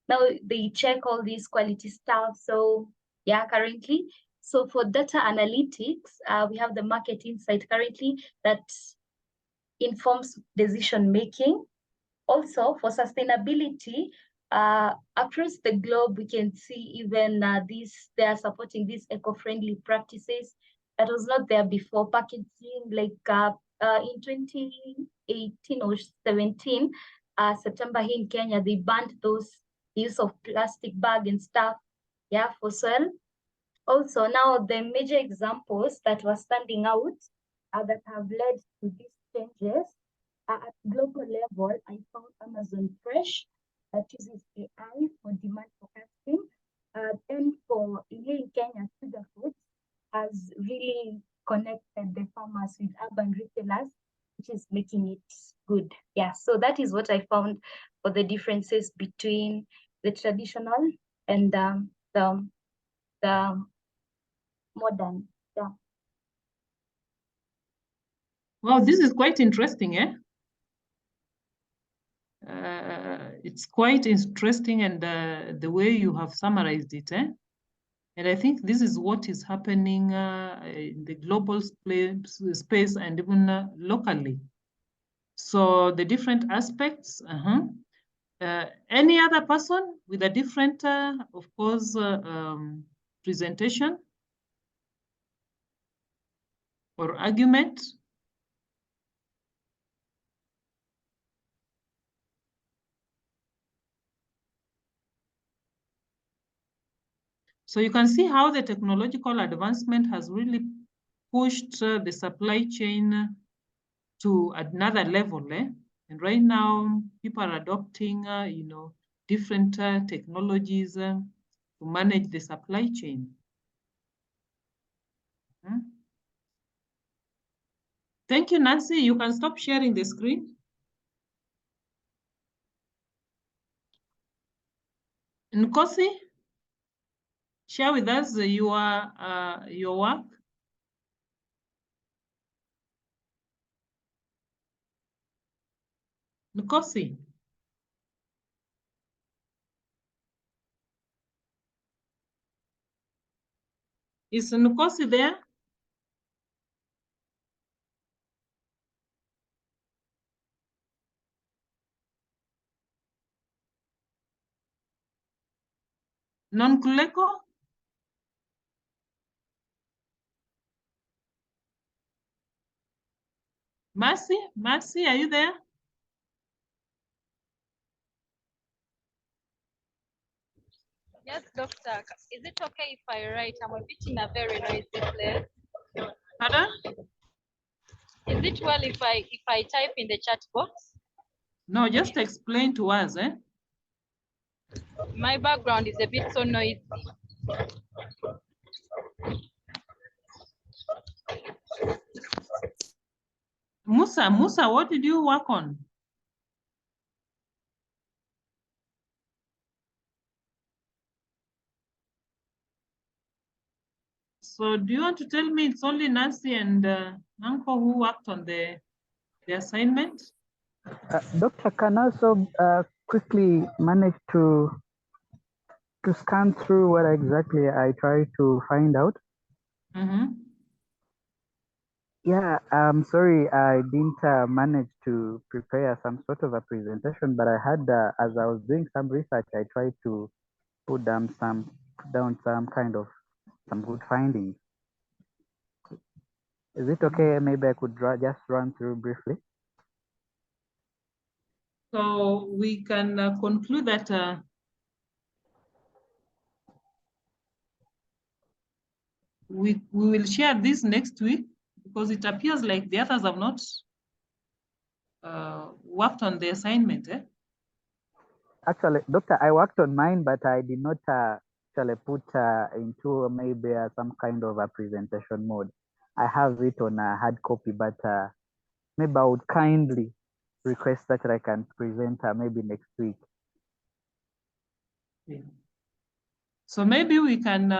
Now they check all these quality stuff. So yeah, currently. So for data analytics, we have the market insight currently that informs decision making. Also for sustainability, across the globe, we can see even they are supporting these eco-friendly practices that was not there before. Packaging, like in 2018 or 17, September here in Kenya, they banned those use of plastic bag and stuff, yeah, for soil. Also, now the major examples that were standing out that have led to these changes at global level, I found Amazon Fresh that uses AI for demand forecasting. And for here in Kenya, Tiga Foods has really connected the farmers with urban retailers, which is making it good. Yeah, so that is what I found for the differences between the traditional and the modern. Yeah. Wow, this is quite interesting, eh? It's quite interesting, and the way you have summarized it, eh? And I think this is what is happening in the global space and even locally. So the different aspects. Any other person with a different, of course, presentation or argument? So you can see how the technological advancement has really pushed the supply chain to another level. And right now, people are adopting, different technologies to manage the supply chain. Thank you, Nancy. You can stop sharing the screen. Nkosi, share with us your work. Nkosi. Is Nkosi there? Nonkuleko? Mercy, are you there? Yes, doctor. Is it okay if I write? I'm a bit in a very noisy place. Pardon? Is it well if I type in the chat box? No, just explain to us, My background is a bit so noisy. Musa, what did you work on? So do you want to tell me it's only Nancy and Nanko who worked on the assignment? Dr. can also quickly manage to scan through what exactly I try to find out. Yeah, I'm sorry I didn't manage to prepare some sort of a presentation, but I had, as I was doing some research, I tried to put down some kind of some good findings. Is it okay? Maybe I could just run through briefly. So we can conclude that we will share this next week, because it appears like the others have not worked on the assignment. Actually, Doctor, I worked on mine, but I did not actually put into maybe some kind of a presentation mode. I have it on a hard copy, but maybe I would kindly request that I can present maybe next week. Yeah. So maybe we can.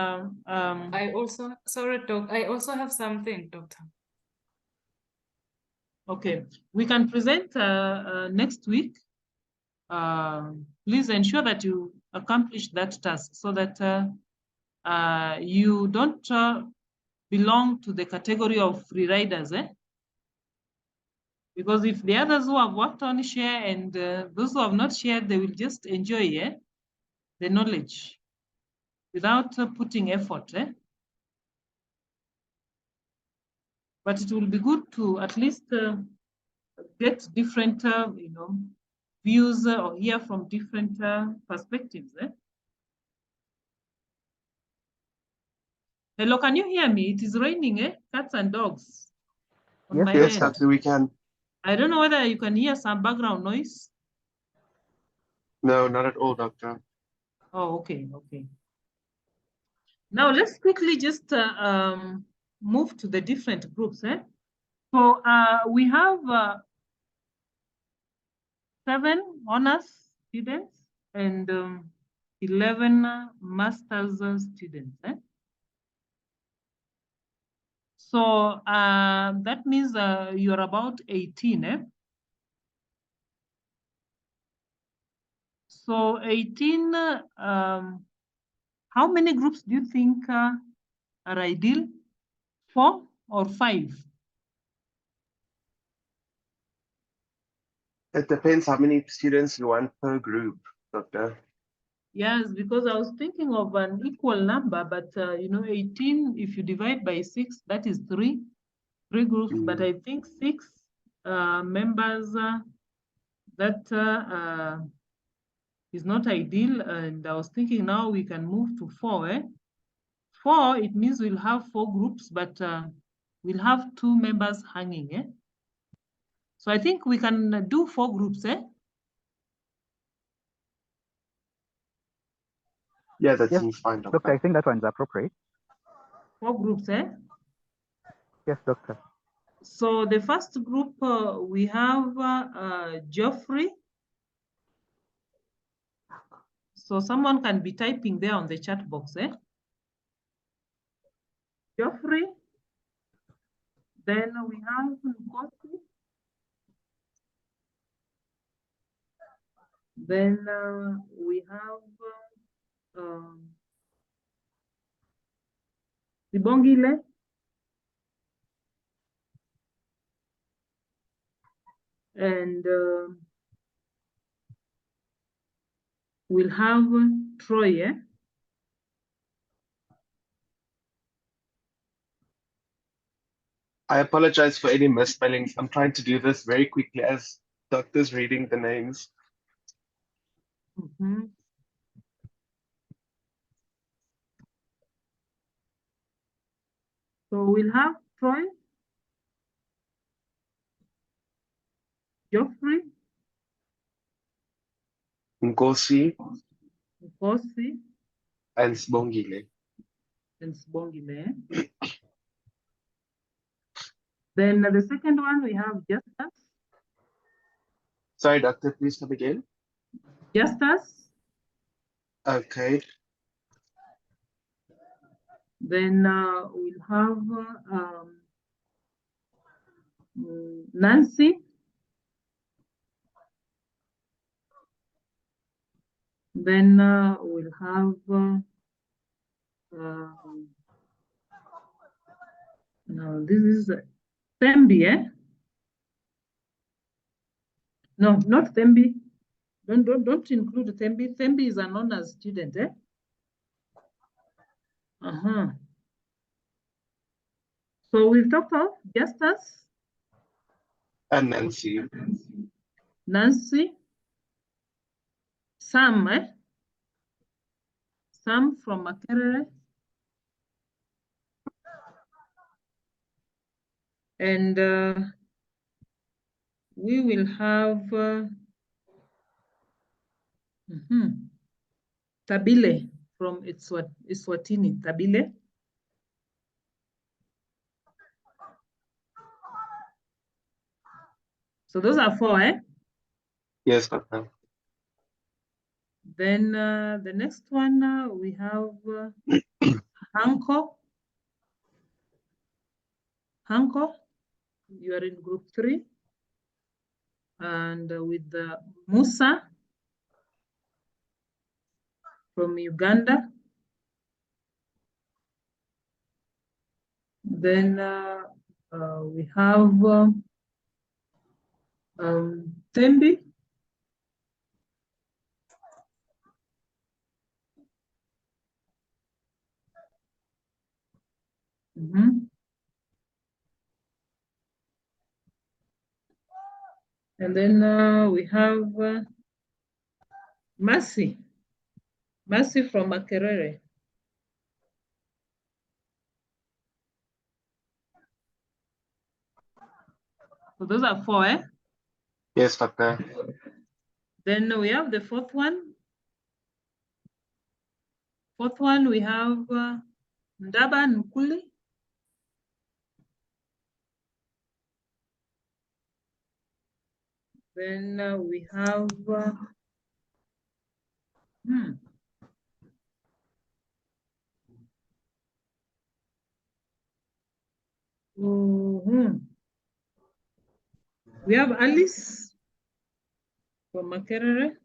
Sorry, Doc. I also have something, Doctor. Okay, we can present next week. Please ensure that you accomplish that task so that you don't belong to the category of free riders. Because if the others who have worked on share and those who have not shared, they will just enjoy the knowledge without putting effort. But it will be good to at least get different, views or hear from different perspectives. Hello, can you hear me? It is raining, cats and dogs. Yes, Doctor, we can. I don't know whether you can hear some background noise. No, not at all, Doctor. Oh, okay. Now let's quickly just move to the different groups. So we have 7 honors students and 11 master's students. So that means you're about 18. So 18, how many groups do you think are ideal? 4 or 5? It depends how many students you want per group, Doctor. Yes, because I was thinking of an equal number, but 18, if you divide by 6, that is 3 groups, but I think 6 members, that is not ideal. And I was thinking now we can move to 4. 4, it means we'll have 4 groups, but we'll have 2 members hanging. Eh? So I think we can do 4 groups. Eh? Yeah, that Yes, seems fine, Doctor, Doctor. I think that one's appropriate. 4 groups. Eh? Yes, Doctor. So the first group, we have Geoffrey. So someone can be typing there on the chat box. Eh? Geoffrey. Then we have Nkosi. Then we have Sibongile. And we'll have Troy. Eh? I apologize for any misspellings. I'm trying to do this very quickly as Doctor's reading the names. Mm-hmm. So we'll have Troy, Geoffrey, Nkosi Nkosi, and Sibongile. and Sibongile. Then the second one, we have Justus. Sorry, Doctor, please come again. Justus. Okay. Then we'll have Nancy. Then we'll have no, this is Thembi, eh? No, not Thembi. Don't include Thembi. Thembi is an honors student, eh? So we've talked of Justus And Nancy. Nancy, Sam, eh? Sam from Makerere. And we will have Tabile from Eswatini, Tabile. So those are 4, eh? Yes, Doctor. Then the next one, we have Hanko. Hanko, you are in group 3. And with Musa from Uganda. Then we have Thembi. And then we have Mercy. Mercy from Makerere. So those are 4, eh? Yes, Doctor. Then we have the 4th one. 4th one, we have Ndaba Nkuli. Then we have we have Alice from Makerere.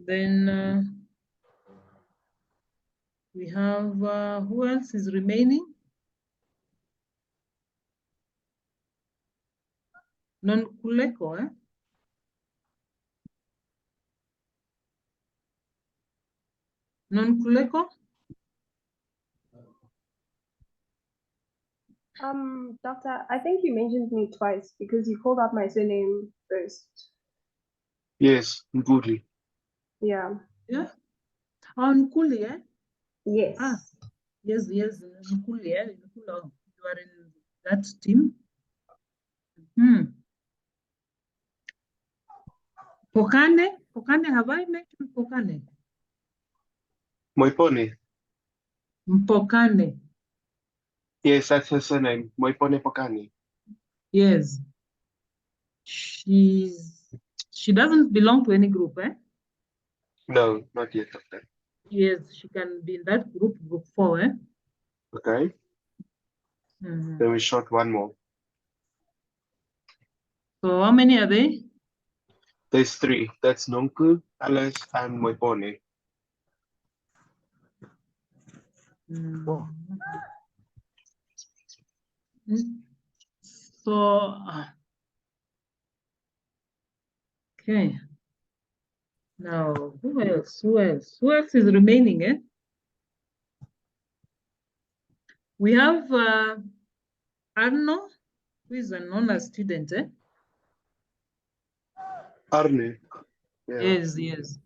Then we have who else is remaining? Non-Kuleko, eh? Non-Kuleko? Doctor, I think you mentioned me twice because you called out my surname first. Yes, Ngudli. Yeah. Yeah. On Nkuli, eh? Yes. Ah, yes, Nkuli, eh? Nkuli, you are in that team. Pokane, have I mentioned Pokane? Moipone. Mpokane, Yes, that's her surname. Moipone Pokani. yes. She doesn't belong to any group, eh? No, not yet, Doctor. Yes, she can be in that group 4, eh? Okay. Mhm. Then we short one more. So how many are they? There's 3. That's Nonku, Alice, and Moipone. So, okay. Now, who else? Who else is remaining, eh? We have Arno, who is an honor student, eh? Arne. Yeah. Yes.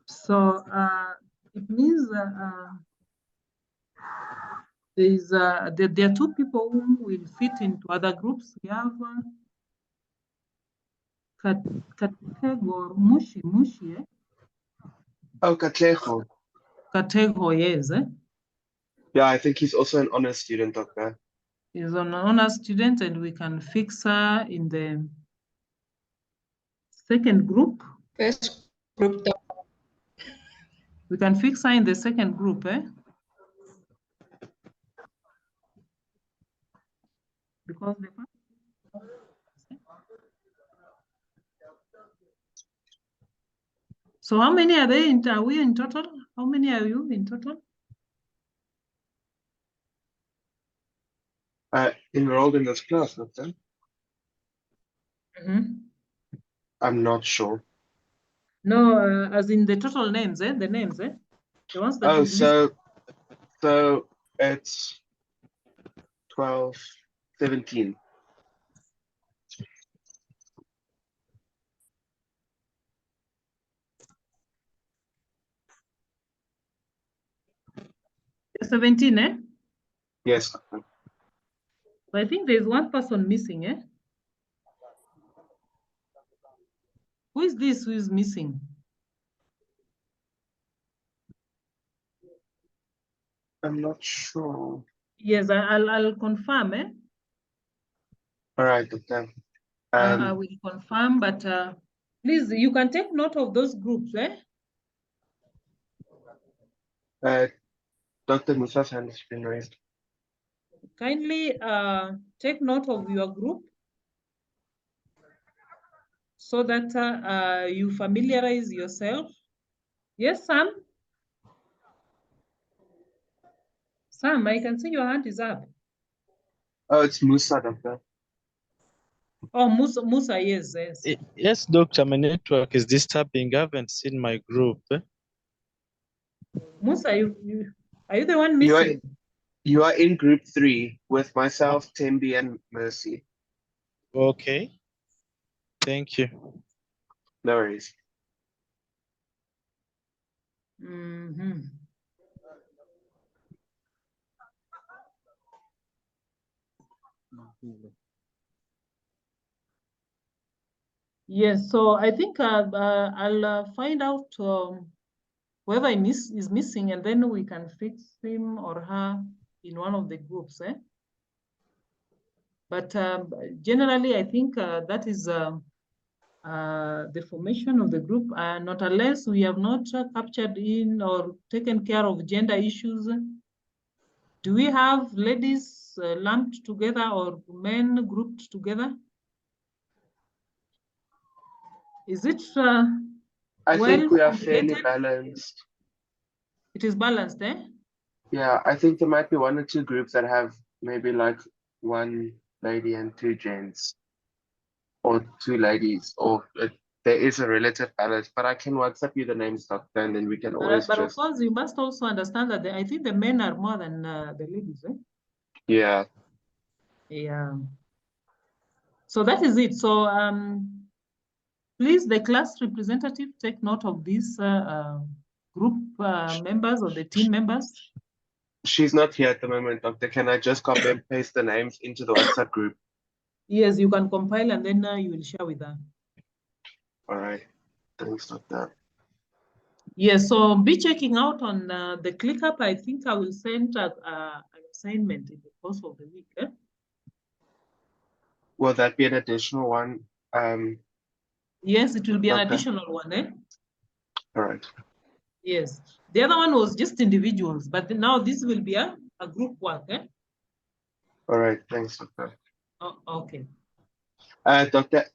So it means there are 2 people who will fit into other groups. We have Katego Mushi, eh? Oh, Katlejo. Katego, yes, eh? Yeah, I think he's also an honor student, Doctor. He's an honor student, and we can fix her in the second group. First group. We can fix her in the second group, eh? Because the So how many are they are we in total? How many are you in total? Enrolled in this class, Doctor? I'm not sure. No, as in the total names, eh? The names, eh? The ones that Oh, is missing. so it's 12, 17. There's 17, eh? Yes. So I think there's one person missing, eh? Who is this who is missing? I'm not sure. Yes, I'll confirm, eh? All right, Doctor. I will confirm, but please, you can take note of those groups, eh? Dr. Musa's hand has been raised. Kindly take note of your group so that you familiarize yourself. Yes, Sam? Sam, I can see your hand is up. Oh, it's Musa, Doctor. Oh, Musa, yes. Yes, Doctor, my network is disturbing. I haven't seen my group. Musa, are you the one missing? You are in group 3 with myself, Tembi, and Mercy. Okay. Thank you. No worries. Yes, so I think I'll find out whoever is missing, and then we can fix him or her in one of the groups, eh? But generally, I think that is the formation of the group, not unless we have not captured in or taken care of gender issues. Do we have ladies lumped together or men grouped together? Is it I think we are fairly congregated? balanced. It is balanced, eh? Yeah, I think there might be 1 or 2 groups that have maybe like 1 lady and 2 gents, or 2 ladies, or there is a relative balance. But I can WhatsApp you the names, Doctor, and then we can always But of just. course, you must also understand that I think the men are more than the ladies, eh? Yeah. Yeah. So that is it. So please, the class representative, take note of these group members or the team members. She's not here at the moment, Doctor. Can I just copy and paste the names into the WhatsApp group? Yes, you can compile and then you will share with her. All right. Thanks, Doctor. Yes, so be checking out on the ClickUp. I think I will send an assignment in the course of the week. Eh? Will that be an additional one? Yes, it will be an Okay. additional one. Eh? All right. Yes, the other one was just individuals, but now this will be a group work. Eh? All right. Thanks, Doctor. Oh, okay. Doctor,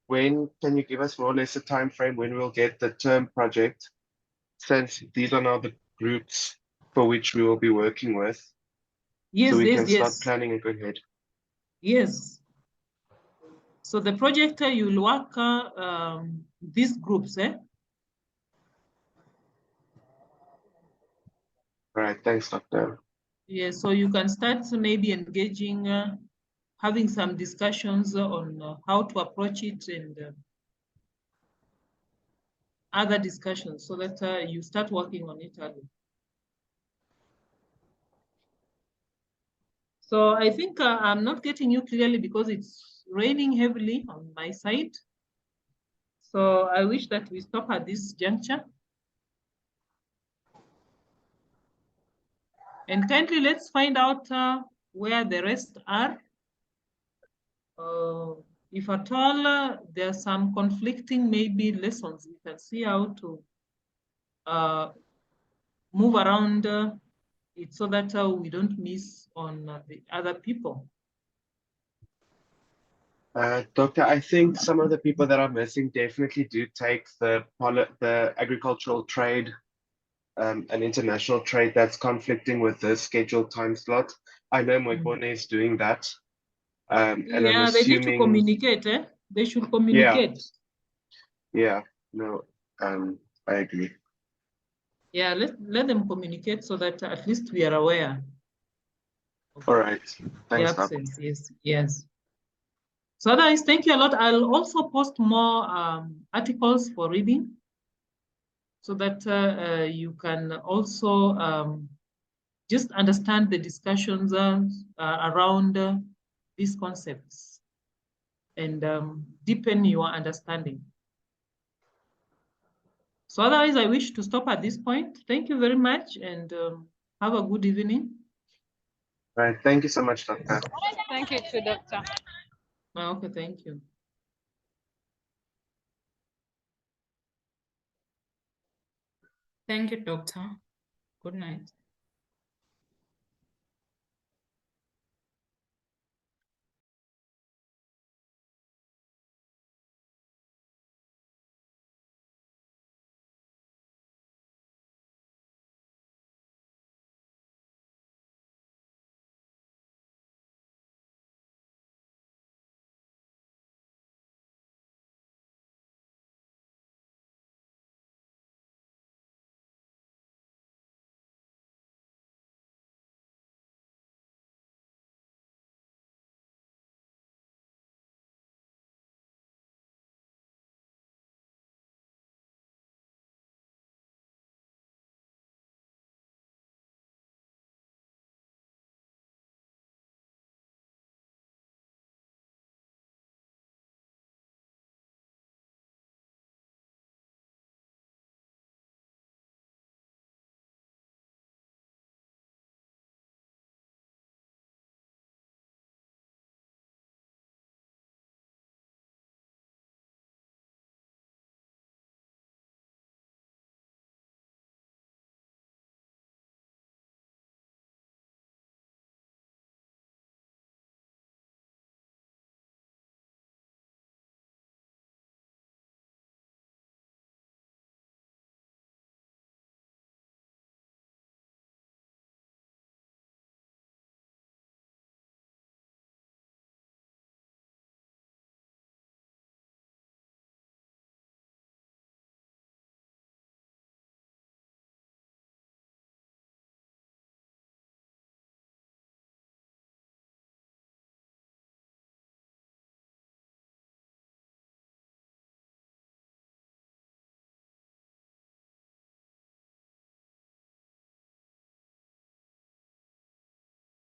when can you give us more or less a time frame when we'll get the term project, since these are now the groups for which we will be working with, Yes, so we yes, can yes. start planning and go ahead? Yes. So the project you will work these groups. Eh? All right. Thanks, Doctor. Yeah, so you can start maybe engaging, having some discussions on how to approach it and other discussions so that you start working on it early. So I think I'm not getting you clearly because it's raining heavily on my side. So I wish that we stop at this juncture. And kindly let's find out where the rest are. If at all there are some conflicting maybe lessons, we can see how to move around it so that we don't miss on the other people. Doctor, I think some of the people that are missing definitely do take the agricultural trade and international trade that's conflicting with this scheduled time slot. I know Moipone is doing that. And I'm Yeah, they need to assuming, communicate. Eh? They should communicate. yeah, no, I agree. Yeah, let them communicate so that at least we are aware. All right, The thanks, Doc. absence, yes, yes. So otherwise, thank you a lot. I'll also post more articles for reading so that you can also just understand the discussions around these concepts and deepen your understanding. So otherwise, I wish to stop at this point. Thank you very much and have a good evening. All right, thank you so much, Doctor. Thank you too, Doctor. Okay, thank you. Thank you, Doctor. Good night.